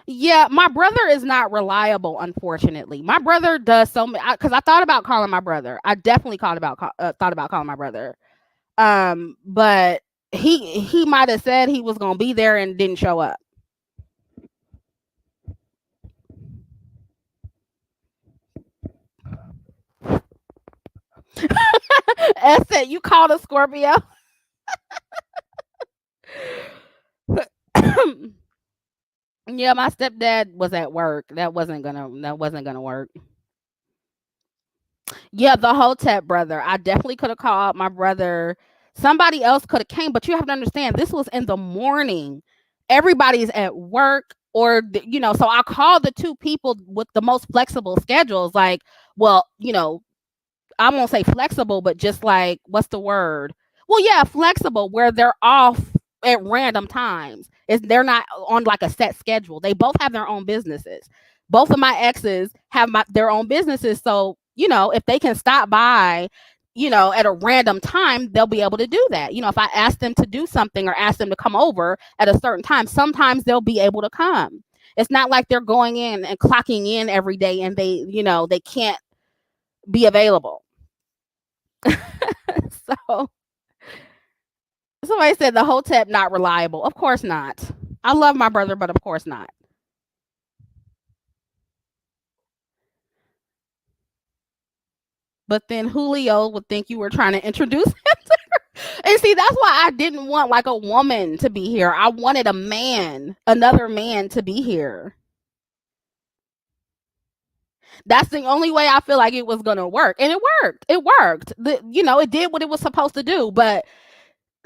Yeah, my brother is not reliable, unfortunately. My brother does so many, because I thought about calling my brother. I definitely thought about calling my brother. But he might have said he was gonna be there and didn't show up. I said, you called a Scorpio. Yeah, my stepdad was at work. That wasn't gonna work. Yeah, the Hotep brother. I definitely could have called my brother. Somebody else could have came, but you have to understand this was in the morning. Everybody's at work or so I called the two people with the most flexible schedules. Like, well, I won't say flexible, but just like what's the word? Well, yeah, flexible where they're off at random times. Is they're not on like a set schedule. They both have their own businesses. Both of my exes have their own businesses, so if they can stop by, at a random time, they'll be able to do that. If I ask them to do something or ask them to come over at a certain time, sometimes they'll be able to come. It's not like they're going in and clocking in every day and they can't be available. So somebody said the Hotep not reliable. Of course not. I love my brother, but of course not. But then Julio would think you were trying to introduce him to her. And see, that's why I didn't want like a woman to be here. I wanted a man, another man to be here. That's the only way I feel like it was gonna work. And it worked. It worked. It did what it was supposed to do. But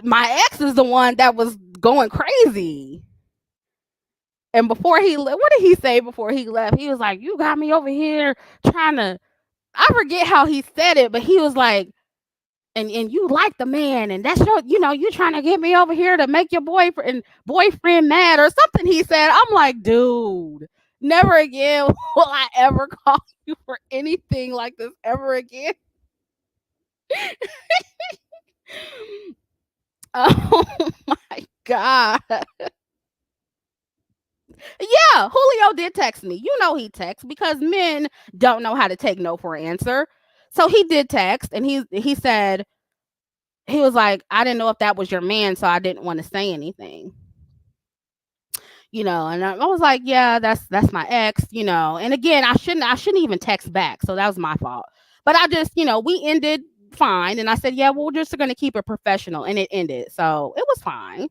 my ex is the one that was going crazy. And before what did he say before he left? He was like, "You got me over here trying to." I forget how he said it, but he was like, "And you like the man, and that's you trying to get me over here to make your boyfriend mad or something." He said, "I'm like, dude, never again will I ever call you for anything like this ever again." Oh my god. Yeah, Julio did text me. He texts because men don't know how to take no for an answer. So he did text and he said he was like, I didn't know if that was your man, so I didn't want to say anything. And I was like, yeah, that's my ex, And again, I shouldn't even text back. So that was my fault. But I just, we ended fine and I said, yeah, well, we're just going to keep it professional and it ended. So it was fine.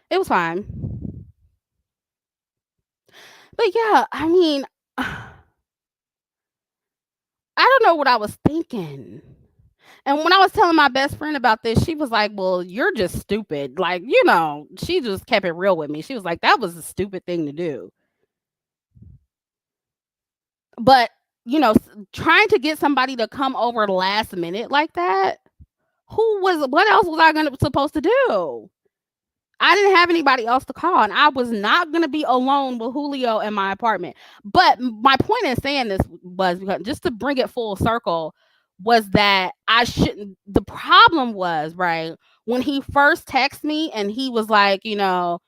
It was fine. But yeah, I mean, I don't know what I was thinking. And when I was telling my best friend about this, she was like, "Well, you're just stupid." Like, she just kept it real with me. She was like, "That was a stupid thing to do." But, trying to get somebody to come over last minute like that, what else was I supposed to do? I didn't have anybody else to call, and I was not going to be alone with Julio in my apartment. But my point in saying this was because just to bring it full circle was that I shouldn't. The problem was right when he first texted me and he was like, I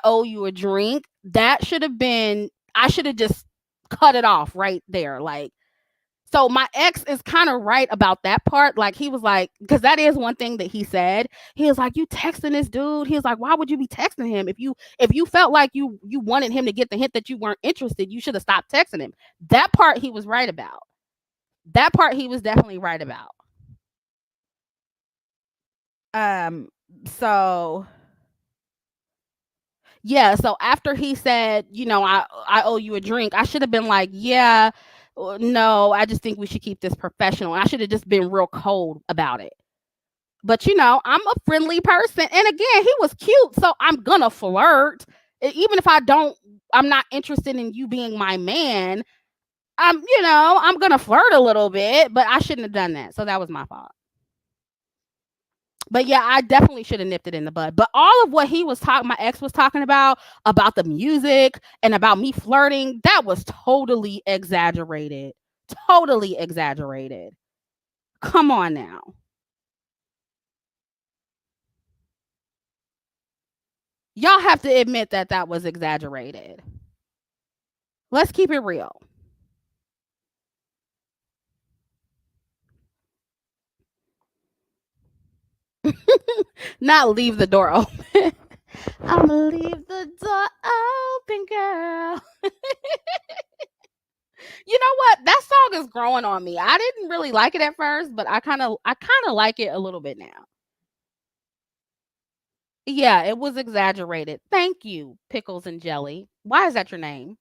owe you a drink. That should have been. I should have just cut it off right there, like so my ex is kind of right about that part. Like he was like, because that is one thing that he said. He was like, "You texting this dude?" He was like, "Why would you be texting him if you felt like you wanted him to get the hint that you weren't interested? You should have stopped texting him." That part he was right about. That part he was definitely right about. Um. So yeah. So after he said, I owe you a drink, I should have been like, yeah. No, I just think we should keep this professional. I should have just been real cold about it. But I'm a friendly person. And again, he was cute, so I'm gonna flirt. Even if I'm not interested in you being my man. I'm gonna flirt a little bit, but I shouldn't have done that. So that was my fault. But yeah, I definitely should have nipped it in the bud. But all of what my ex was talking about the music and about me flirting, that was totally exaggerated. Totally exaggerated. Come on now. Y'all have to admit that that was exaggerated. Let's keep it real. Not leave the door open. I'm gonna leave the door open, girl. You know what? That song is growing on me. I didn't really like it at first, but I kind of like it a little bit now. Yeah, it was exaggerated. Thank you, Pickles and Jelly. Why is that your name?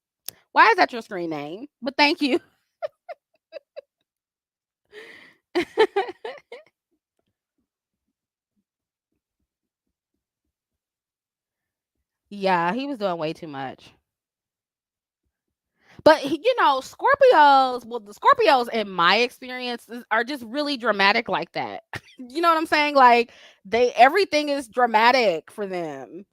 Why is that your screen name? But thank you. Yeah, he was doing way too much. But Scorpios. Well, the Scorpios, in my experience, are just really dramatic like that. You know what I'm saying? Like they, everything is dramatic for them.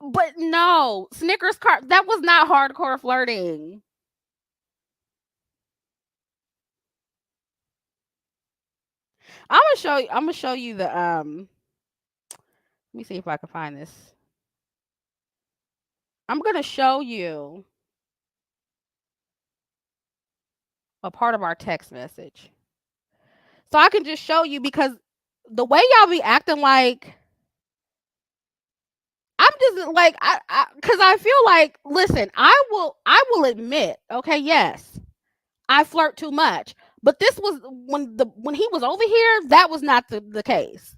But no, Snickers car, that was not hardcore flirting. I'm gonna show you the let me see if I can find this. I'm gonna show you a part of our text message. So I can just show you, because the way y'all be acting like, I'm just like, cuz I feel like, listen, I will admit, okay, yes, I flirt too much. But this was when he was over here, that was not the case.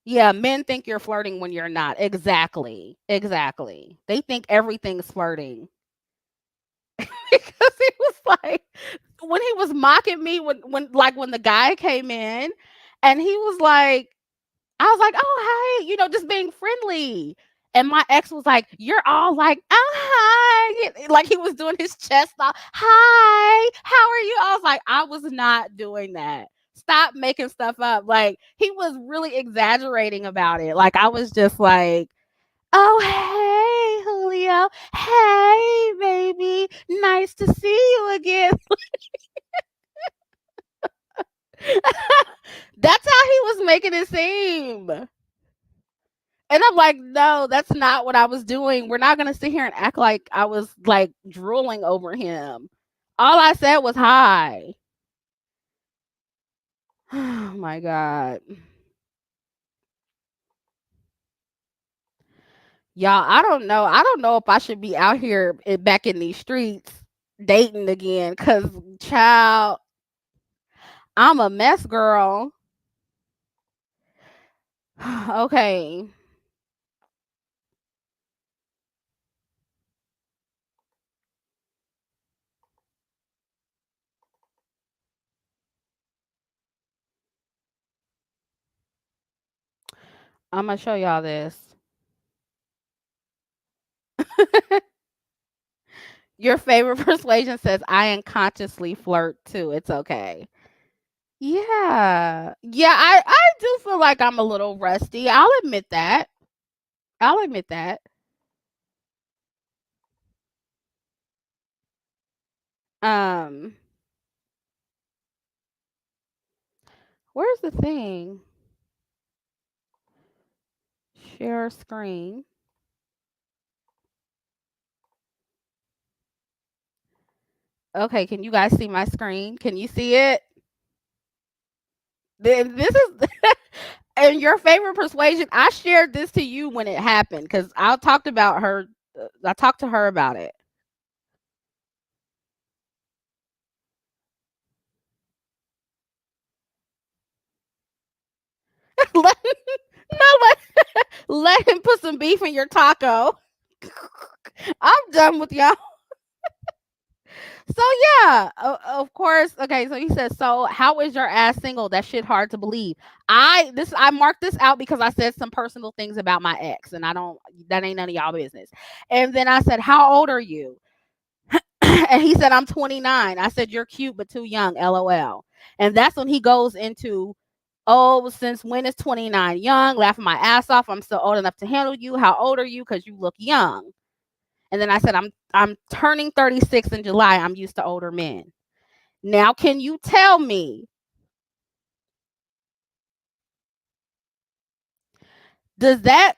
Yeah, men think you're flirting when you're not. Exactly. Exactly. They think everything's flirting. Because he was like, when he was mocking me, when the guy came in and he was like, I was like, "Oh, hi," just being friendly. And my ex was like, "You're all like, oh, hi," like he was doing his chest off. Hi, how are you? I was like, I was not doing that. Stop making stuff up. Like he was really exaggerating about it. Like I was just like, "Oh, hey, Julio. Hey, baby. Nice to see you again." That's how he was making it seem. And I'm like, no, that's not what I was doing. We're not gonna sit here and act like I was like drooling over him. All I said was hi. Oh my god. Y'all, I don't know. I don't know if I should be out here back in these streets dating again. Cause child, I'm a mess, girl. Okay. I'm gonna show y'all this. Your favorite persuasion says I unconsciously flirt too. It's okay. Yeah. Yeah, I do feel like I'm a little rusty. I'll admit that. I'll admit that. Um, where's the thing? Share screen. Okay, can you guys see my screen? Can you see it? This is and your favorite persuasion. I shared this to you when it happened because I talked about her. I talked to her about it. let, no, let him put some beef in your taco. I'm done with y'all. So yeah, of course. Okay, so he says, "So how is your ass single? That shit hard to believe." I marked this out because I said some personal things about my ex, and I don't. That ain't none of y'all business. And then I said, "How old are you?" And he said, "I'm 29." I said, "You're cute but too young." LOL. And that's when he goes into, "Oh, since when is 29 young?" Laughing my ass off. "I'm still old enough to handle you. How old are you? Because you look young." And then I said, I'm turning 36 in July. I'm used to older men. Now, can you tell me, does that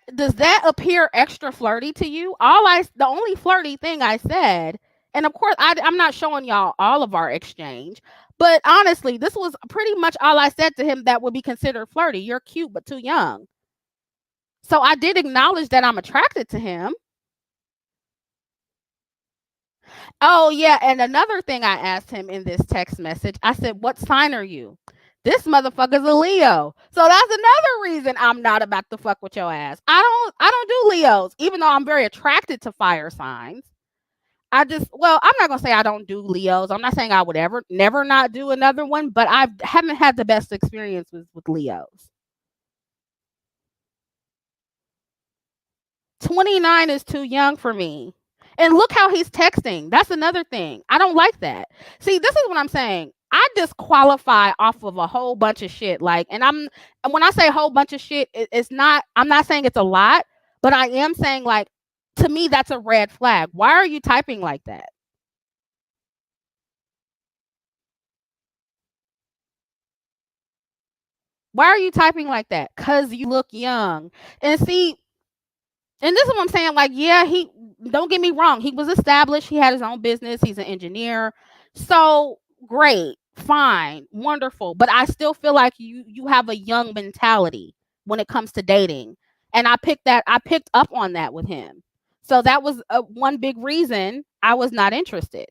appear extra flirty to you? The only flirty thing I said, and of course I'm not showing y'all all of our exchange, but honestly, this was pretty much all I said to him that would be considered flirty. You're cute but too young. So I did acknowledge that I'm attracted to him. Oh yeah, and another thing I asked him in this text message, I said, "What sign are you?" This motherfucker's a Leo. So that's another reason I'm not about to fuck with your ass. I don't do Leos, even though I'm very attracted to fire signs. I just, well, I'm not gonna say I don't do Leos. I'm not saying I would ever never not do another one, but I haven't had the best experiences with Leos. 29 is too young for me. And look how he's texting. That's another thing. I don't like that. See, this is what I'm saying. I disqualify off of a whole bunch of shit. Like, and when I say a whole bunch of shit, it's not, I'm not saying it's a lot, but I am saying, like, to me, that's a red flag. Why are you typing like that? Why are you typing like that? Because you look young. And see, and this is what I'm saying. Like, yeah, he, don't get me wrong, he was established, he had his own business, he's an engineer. So great, fine, wonderful. But I still feel like you have a young mentality when it comes to dating. And I picked up on that with him. So that was one big reason I was not interested.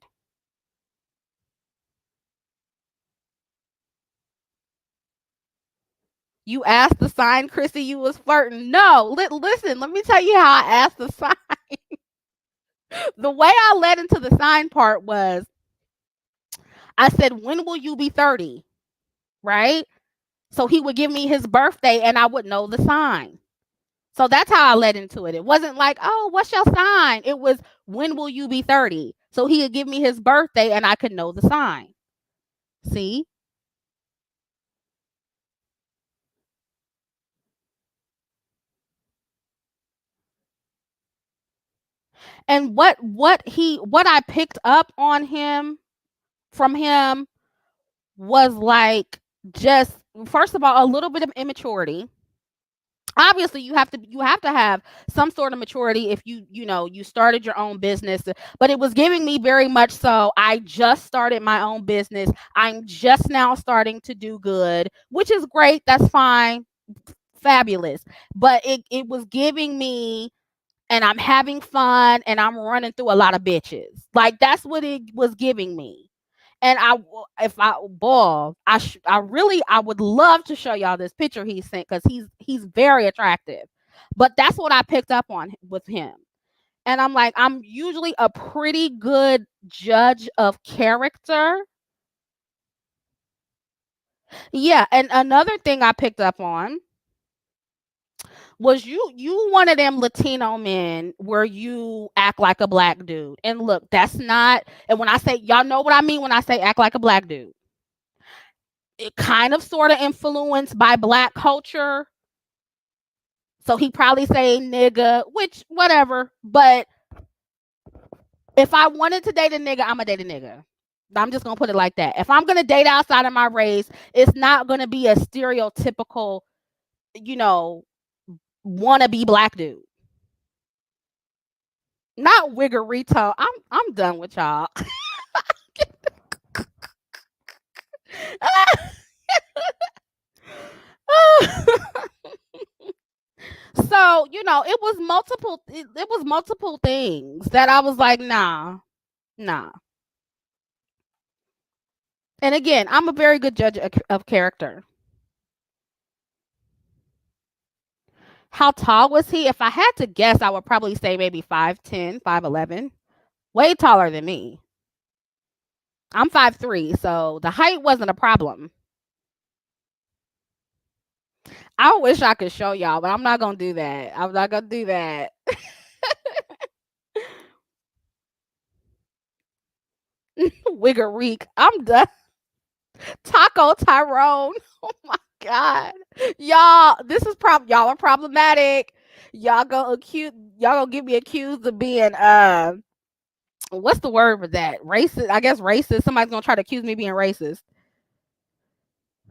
You asked the sign, Chrissy, you was flirting. No, listen, let me tell you how I asked the sign. The way I led into the sign part was, I said, when will you be 30? Right? So he would give me his birthday and I would know the sign. So that's how I led into it. It wasn't like, oh, what's your sign? It was, when will you be 30? So he would give me his birthday and I could know the sign. See? And what I picked up on him from him was like, just, first of all, a little bit of immaturity. Obviously you have to have some sort of maturity if you started your own business, but it was giving me very much so, I just started my own business, I'm just now starting to do good, which is great, that's fine, fabulous. But it was giving me, and I'm having fun and I'm running through a lot of bitches, like that's what it was giving me. And if I, boy, I really, I would love to show y'all this picture he sent, because he's very attractive. But that's what I picked up on with him. And I'm like, I'm usually a pretty good judge of character. Yeah, and another thing I picked up on was, you one of them Latino men where you act like a black dude. And look, that's not, and when I say, y'all know what I mean when I say act like a black dude. It kind of sort of influenced by black culture. So he probably say nigga, which whatever. But if I wanted to date a nigga, I'm gonna date a nigga. I'm just gonna put it like that. If I'm gonna date outside of my race, it's not gonna be a stereotypical, you know, wannabe black dude. Not wiggerito. I'm done with y'all. So it was multiple things that I was like, nah, nah. And again, I'm a very good judge of character. How tall was he? If I had to guess, I would probably say maybe 5'10", 5'11". Way taller than me. I'm 5'3", so the height wasn't a problem. I wish I could show y'all, but I'm not gonna do that. I'm not gonna do that. Wiggereek. I'm done. Taco Tyrone. Oh my god. Y'all, this is y'all are problematic. Y'all gonna get me accused of being what's the word for that? Racist. I guess racist. Somebody's gonna try to accuse me of being racist.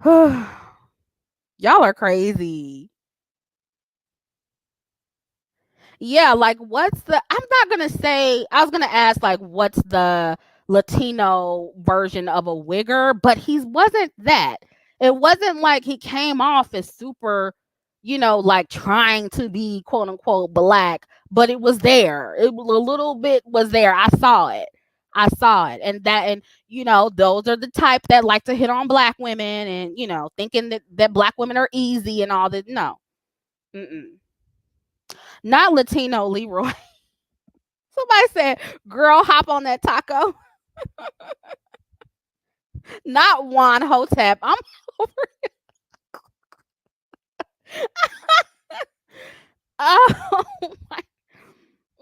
Y'all are crazy. Yeah, like what's the, I'm not gonna say, I was gonna ask like what's the Latino version of a wigger, but he wasn't that. It wasn't like he came off as super, like trying to be quote unquote black, but it was there. It was a little bit was there. I saw it. I saw it. And those are the type that like to hit on black women and, thinking that black women are easy and all that. No. Mm-mm. Not Latino Leroy. Somebody said, girl, hop on that taco. Not Juan Hotep. I'm over. Oh my.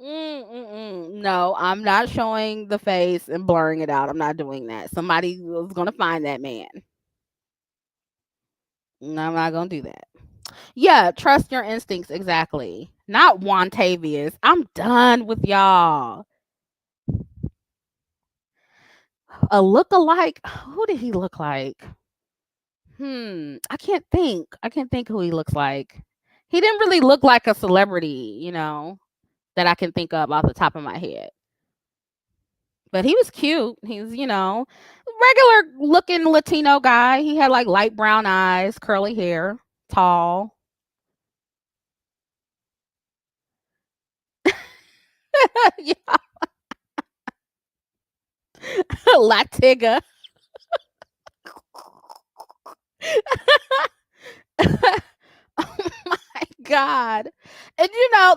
No, I'm not showing the face and blurring it out. I'm not doing that. Somebody was gonna find that man. No, I'm not gonna do that. Yeah, trust your instincts. Exactly. Not Juan Tavius. I'm done with y'all. A look-alike. Who did he look like? I can't think. I can't think who he looks like. He didn't really look like a celebrity, that I can think of off the top of my head. But he was cute. He was, regular looking Latino guy. He had like light brown eyes, curly hair, tall. Yeah, Latiga. Oh my god. And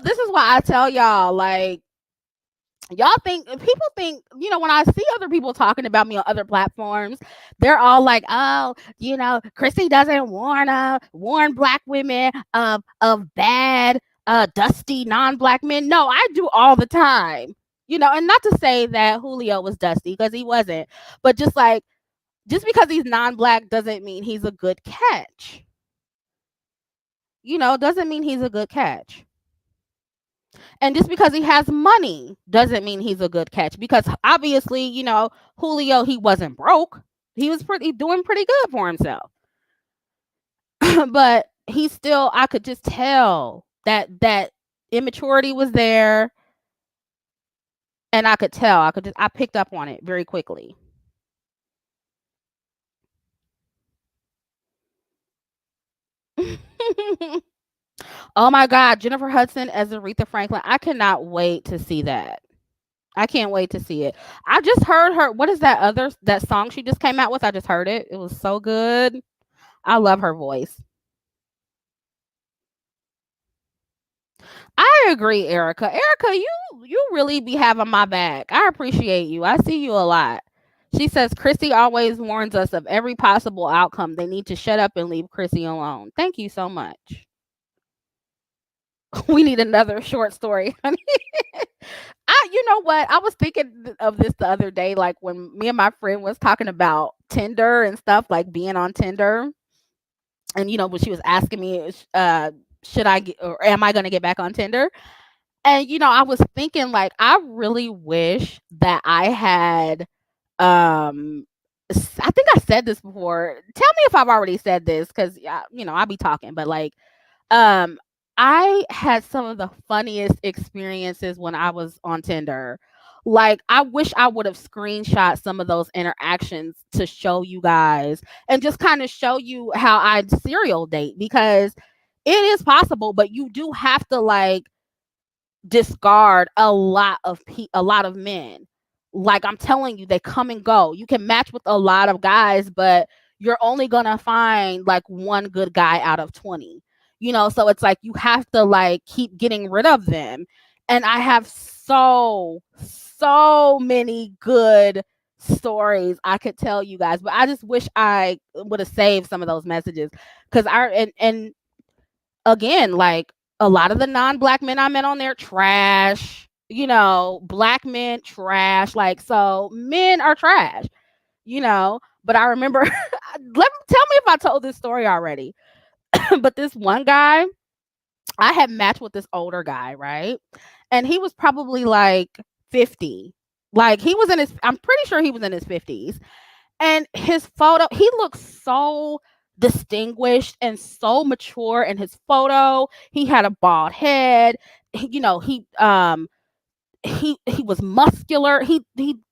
this is why I tell y'all, like, y'all think people think, when I see other people talking about me on other platforms, they're all like, oh, Chrissy doesn't warn black women of bad dusty non-black men. No, I do all the time. And not to say that Julio was dusty, because he wasn't, but just because he's non-black doesn't mean he's a good catch. Doesn't mean he's a good catch. And just because he has money doesn't mean he's a good catch, because obviously, Julio, he wasn't broke. He was doing pretty good for himself. But he still, I could just tell that immaturity was there, and I could tell. I picked up on it very quickly. Oh my god, Jennifer Hudson as Aretha Franklin. I cannot wait to see that. I can't wait to see it. I just heard her. What is that song she just came out with? I just heard it. It was so good. I love her voice. I agree, Erica. Erica, you really be having my back. I appreciate you. I see you a lot. She says Chrissy always warns us of every possible outcome. They need to shut up and leave Chrissy alone. Thank you so much. We need another short story, honey. You know what? I was thinking of this the other day, like when me and my friend was talking about Tinder and stuff, like being on Tinder. And when she was asking me, should I get, or am I going to get back on Tinder? And I was thinking, like, I really wish that I had. I think I said this before. Tell me if I've already said this, because I'll be talking, but like, um, I had some of the funniest experiences when I was on Tinder. Like, I wish I would have screenshot some of those interactions to show you guys, and just kind of show you how I serial date, because it is possible, but you do have to like discard a lot of men. Like, I'm telling you, they come and go. You can match with a lot of guys, but you're only gonna find like one good guy out of 20. So it's like you have to like keep getting rid of them. And I have so many good stories I could tell you guys, but I just wish I would have saved some of those messages, because and again, like, a lot of the non-black men I met on there, trash. Black men, trash. Like, so men are trash. But I remember, tell me if I told this story already. But this one guy, I had matched with this older guy, right? And he was probably like 50. Like, I'm pretty sure he was in his 50s. And his photo, he looks so distinguished and so mature in his photo. He had a bald head. He was muscular. He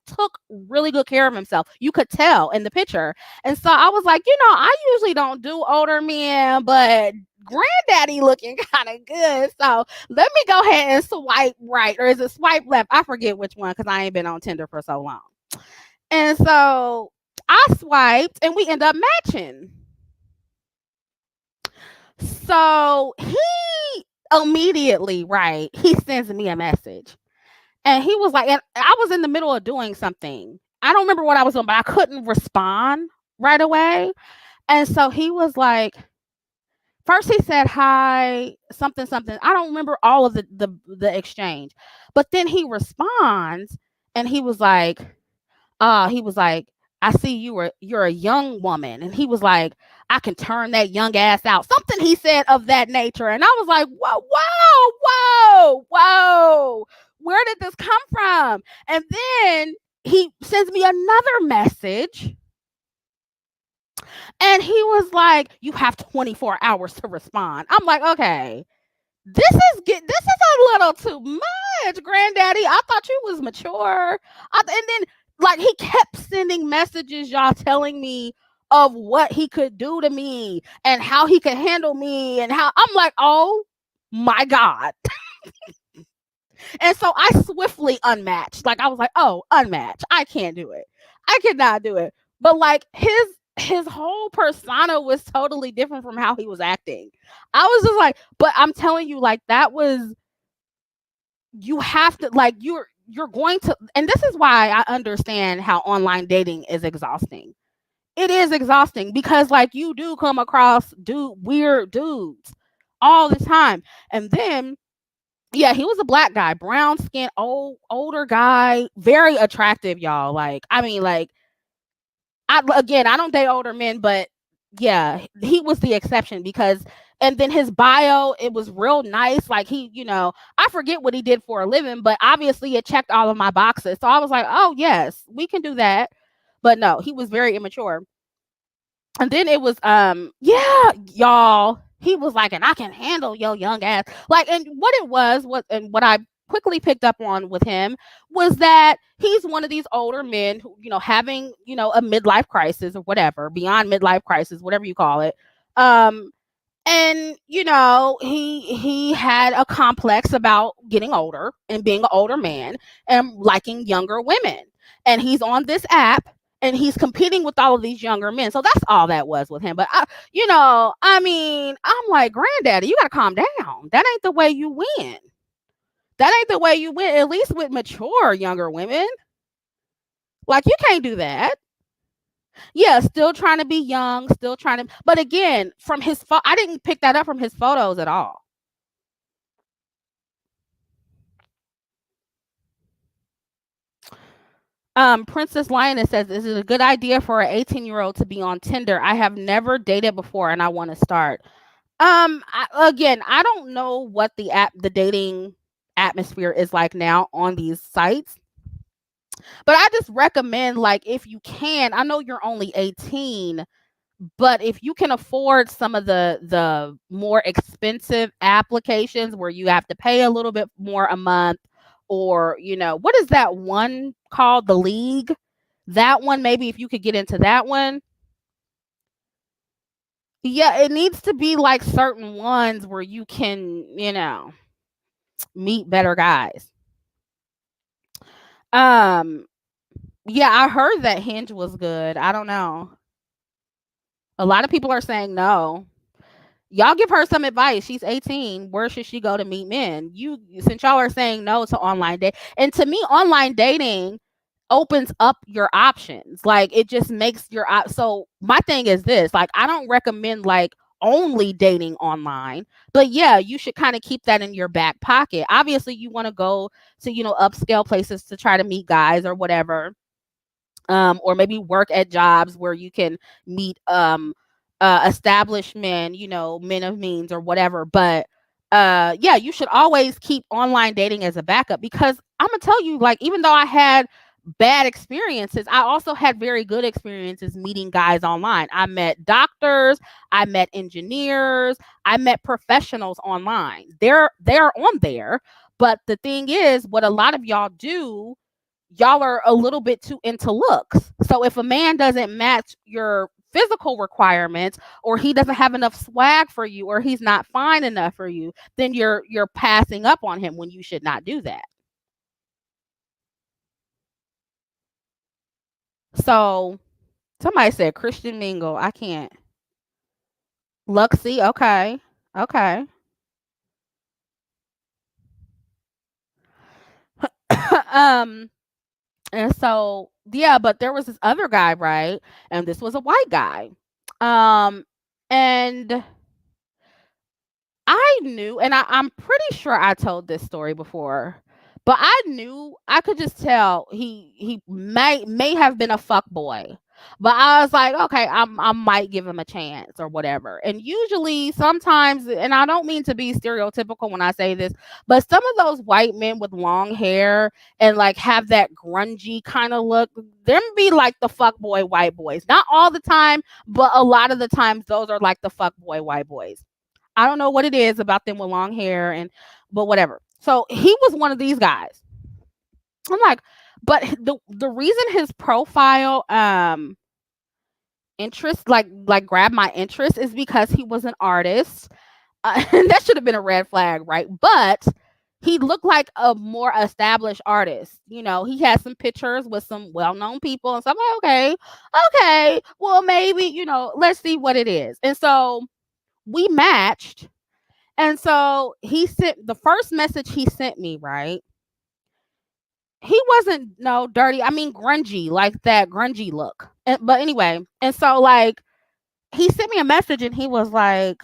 took really good care of himself. You could tell in the picture. And so I was like, I usually don't do older men, but granddaddy looking kind of good. So let me go ahead and swipe right, or is it swipe left? I forget which one, because I ain't been on Tinder for so long. And so I swiped and we end up matching. So he immediately, right, he sends me a message. And he was like, and I was in the middle of doing something. I don't remember what I was doing, but I couldn't respond right away. And so he was like, first he said hi, something, something. I don't remember all of the exchange. But then he responds and he was like, I see you're a young woman. And he was like, I can turn that young ass out. Something he said of that nature. And I was like, whoa, whoa, whoa, whoa. Where did this come from? And then he sends me another message and he was like, you have 24 hours to respond. I'm like, okay, this is a little too much, granddaddy. I thought you was mature. And then like he kept sending messages, y'all, telling me of what he could do to me and how he could handle me and how I'm like, oh my God. And so I swiftly unmatched. Like I was like, oh, unmatched. I can't do it. I cannot do it. But like his whole persona was totally different from how he was acting. I was just like, but I'm telling you, like that was you have to like you're going to, and this is why I understand how online dating is exhausting. It is exhausting because like you do come across weird dudes all the time. And then yeah, he was a black guy, brown skin, older guy, very attractive, y'all. Like, I mean, like, I don't date older men, but yeah, he was the exception because, and then his bio, it was real nice. Like I forget what he did for a living, but obviously it checked all of my boxes. So I was like, oh yes, we can do that. But no, he was very immature. And then it was yeah, y'all, he was like, and I can handle your young ass. Like, and what it was what and what I quickly picked up on with him was that he's one of these older men who, having, a midlife crisis or whatever, beyond midlife crisis, whatever you call it. And he had a complex about getting older and being an older man and liking younger women. And he's on this app and he's competing with all of these younger men. So that's all that was with him. But I mean, I'm like, granddaddy, you gotta calm down. That ain't the way you win. That ain't the way you win, at least with mature younger women. Like, you can't do that. Yeah, still trying to be young, still trying to. But again, from I didn't pick that up from his photos at all. Princess Lioness says, "Is it a good idea for an 18-year-old to be on Tinder? I have never dated before, and I want to start." Again, I don't know what the dating atmosphere is like now on these sites, but I just recommend, like, if you can. I know you're only 18, but if you can afford some of the more expensive applications where you have to pay a little bit more a month, or what is that one called, the League, that one, maybe if you could get into that one. Yeah, it needs to be like certain ones where you can meet better guys. um yeah, I heard that Hinge was good. I don't know, a lot of people are saying no. Y'all give her some advice. She's 18. Where should she go to meet men? Since y'all are saying no to online date, and to me, online dating opens up your options. Like, it just makes so my thing is this: like, I don't recommend like only dating online, but yeah, you should kind of keep that in your back pocket. Obviously, you want to go to upscale places to try to meet guys or whatever, or maybe work at jobs where you can meet established men, men of means or whatever. But yeah, you should always keep online dating as a backup, because I'm gonna tell you, like, even though I had bad experiences, I also had very good experiences meeting guys online. I met doctors, I met engineers, I met professionals online. They're on there. But the thing is, what a lot of y'all are a little bit too into looks. So if a man doesn't match your physical requirements, or he doesn't have enough swag for you, or he's not fine enough for you, then you're passing up on him when you should not do that. So somebody said Christian Mingle. I can't. Luxie. Okay. Okay. um. And so yeah, but there was this other guy, right? And this was a white guy. Um. And I knew, and I'm pretty sure I told this story before, but I knew I could just tell he may have been a fuck boy. But I was like, okay, I might give him a chance or whatever. And usually, sometimes, and I don't mean to be stereotypical when I say this, but some of those white men with long hair and like have that grungy kind of look, them be like the fuck boy white boys. Not all the time, but a lot of the times, those are like the fuck boy white boys. I don't know what it is about them with long hair and but whatever. So he was one of these guys. I'm like, but the reason his profile interest like grabbed my interest is because he was an artist. And that should have been a red flag, right? But he looked like a more established artist. You know, he had some pictures with some well-known people and so I'm like, okay, well maybe, let's see what it is. And so we matched. And so he sent the first message he sent me, right? He wasn't no dirty, I mean grungy, like that grungy look. But anyway, and so like he sent me a message and he was like,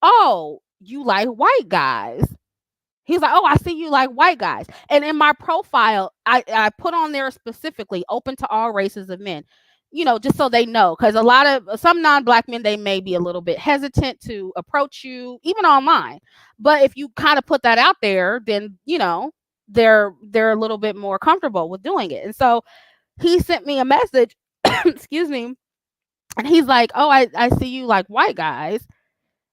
"Oh, you like white guys." He's like, "Oh, I see you like white guys." And in my profile, I put on there specifically open to all races of men. Just so they know, because a lot of some non-black men, they may be a little bit hesitant to approach you, even online. But if you kind of put that out there, then they're a little bit more comfortable with doing it. And so he sent me a message, excuse me, and he's like, "Oh, I see you like white guys."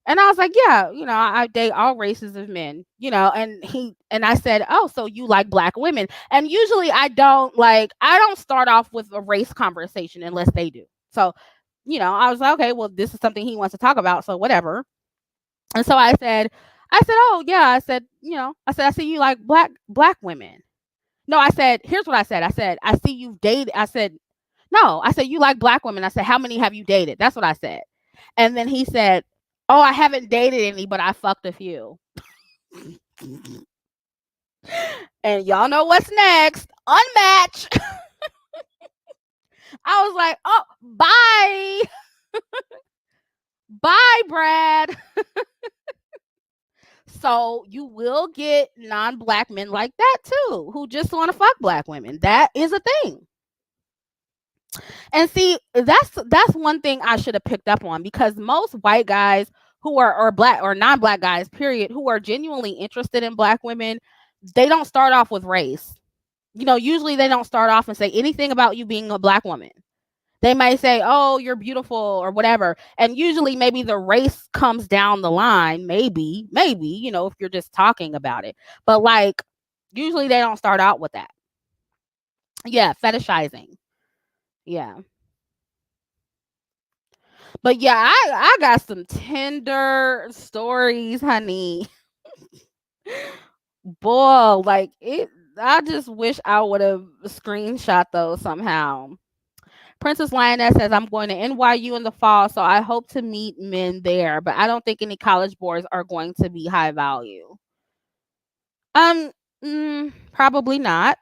And I was like, "Yeah, I date all races of men, and I said, "Oh, so you like black women?" And usually I don't start off with a race conversation unless they do. So, I was like, "Okay, well, this is something he wants to talk about, so whatever." And so I said, "Oh, yeah." I see you like black women. No, I said, here's what I said. I said, "I see you've dated." I said, "No," I said, "You like black women." I said, "How many have you dated?" That's what I said. And then he said, "Oh, I haven't dated any, but I fucked a few." And y'all know what's next. Unmatch. I was like, "Oh, bye. Bye, Brad." So you will get non-black men like that too, who just want to fuck black women. That is a thing. And see, that's one thing I should have picked up on, because most white guys who are or black or non-black guys, period, who are genuinely interested in black women, they don't start off with race. Usually they don't start off and say anything about you being a black woman. They might say, "Oh, you're beautiful," or whatever. And usually maybe the race comes down the line, maybe, if you're just talking about it. But like usually they don't start out with that. Yeah, fetishizing. Yeah. But yeah, I got some tender stories, honey. Boy, like it I just wish I would have screenshot those somehow. Princess Lioness says, "I'm going to NYU in the fall, so I hope to meet men there, but I don't think any college boys are going to be high value." Um, probably not.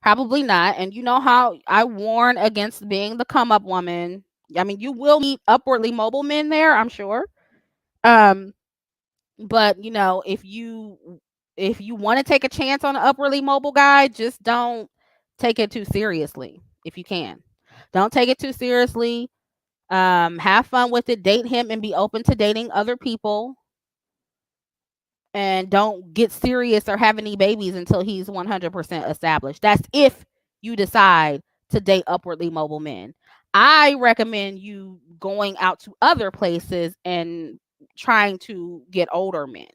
Probably not. And you know how I warn against being the come up woman. I mean, you will meet upwardly mobile men there, I'm sure. Um, but if you want to take a chance on an upwardly mobile guy, just don't take it too seriously if you can. Don't take it too seriously. Have fun with it, date him and be open to dating other people, and don't get serious or have any babies until he's 100% established. That's if you decide to date upwardly mobile men. I recommend you going out to other places and trying to get older men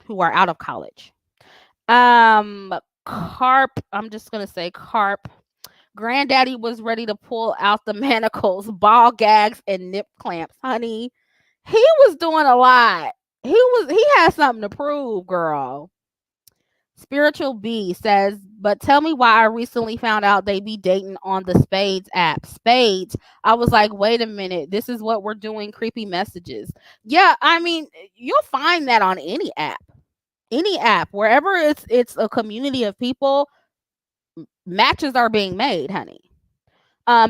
who are out of college. Carp, I'm just going to say Carp. Granddaddy was ready to pull out the manacles, ball gags, and nip clamps. Honey, he was doing a lot. He had something to prove, girl. Spiritual B says, but tell me why I recently found out they be dating on the Spades app. Spades. I was like, wait a minute, this is what we're doing, creepy messages. Yeah, I mean, you'll find that on any app. Any app, wherever it's a community of people, matches are being made, honey.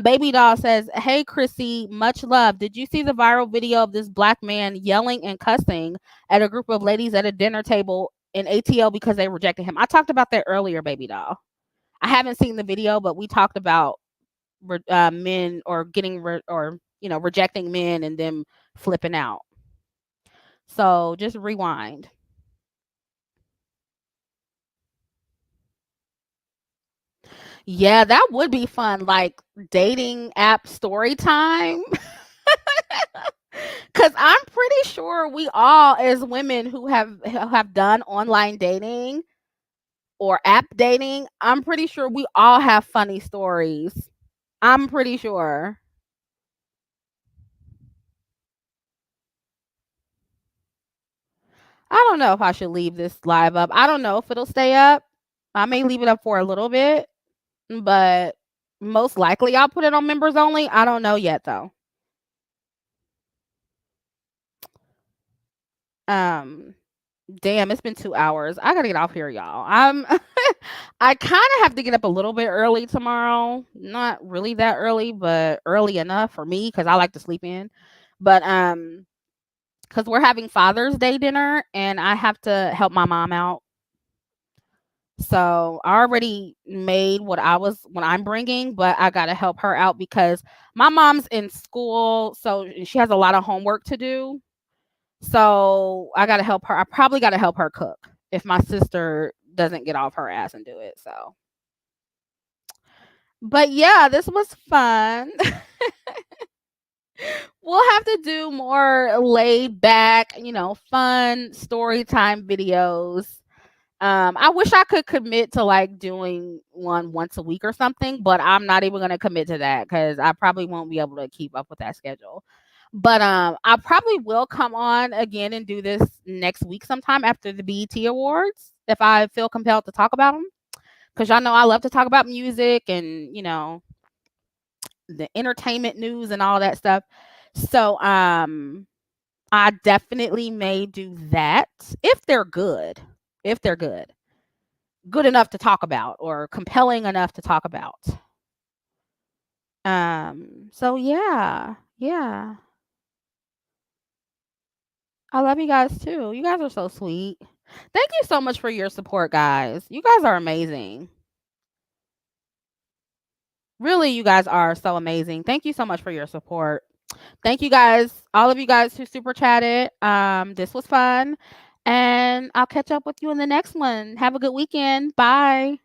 Baby doll says, "Hey Chrissy, much love. Did you see the viral video of this black man yelling and cussing at a group of ladies at a dinner table in ATL because they rejected him?" I talked about that earlier, baby doll. I haven't seen the video, but we talked about men or or rejecting men and them flipping out. So just rewind. Yeah, that would be fun. Like dating app story time. Cause I'm pretty sure we all, as women who have done online dating or app dating, I'm pretty sure we all have funny stories. I'm pretty sure. I don't know if I should leave this live up. I don't know if it'll stay up. I may leave it up for a little bit, but most likely I'll put it on members only. I don't know yet though. Um Damn, it's been 2 hours. I gotta get off here, y'all. I kind of have to get up a little bit early tomorrow. Not really that early, but early enough for me because I like to sleep in. But because we're having Father's Day dinner and I have to help my mom out. So I already made what I'm bringing, but I gotta help her out because my mom's in school, so she has a lot of homework to do. So I gotta help her. I probably gotta help her cook if my sister doesn't get off her ass and do it. So, but yeah, this was fun. We'll have to do more laid back, fun story time videos. I wish I could commit to like doing one once a week or something, but I'm not even gonna commit to that because I probably won't be able to keep up with that schedule. But I probably will come on again and do this next week sometime after the BET Awards if I feel compelled to talk about them. Because y'all know I love to talk about music and the entertainment news and all that stuff. So I definitely may do that if they're good. If they're good enough to talk about or compelling enough to talk about. So yeah. Yeah. I love you guys too. You guys are so sweet. Thank you so much for your support, guys. You guys are amazing. Really, you guys are so amazing. Thank you so much for your support. Thank you guys, all of you guys who super chatted. This was fun. And I'll catch up with you in the next one. Have a good weekend. Bye.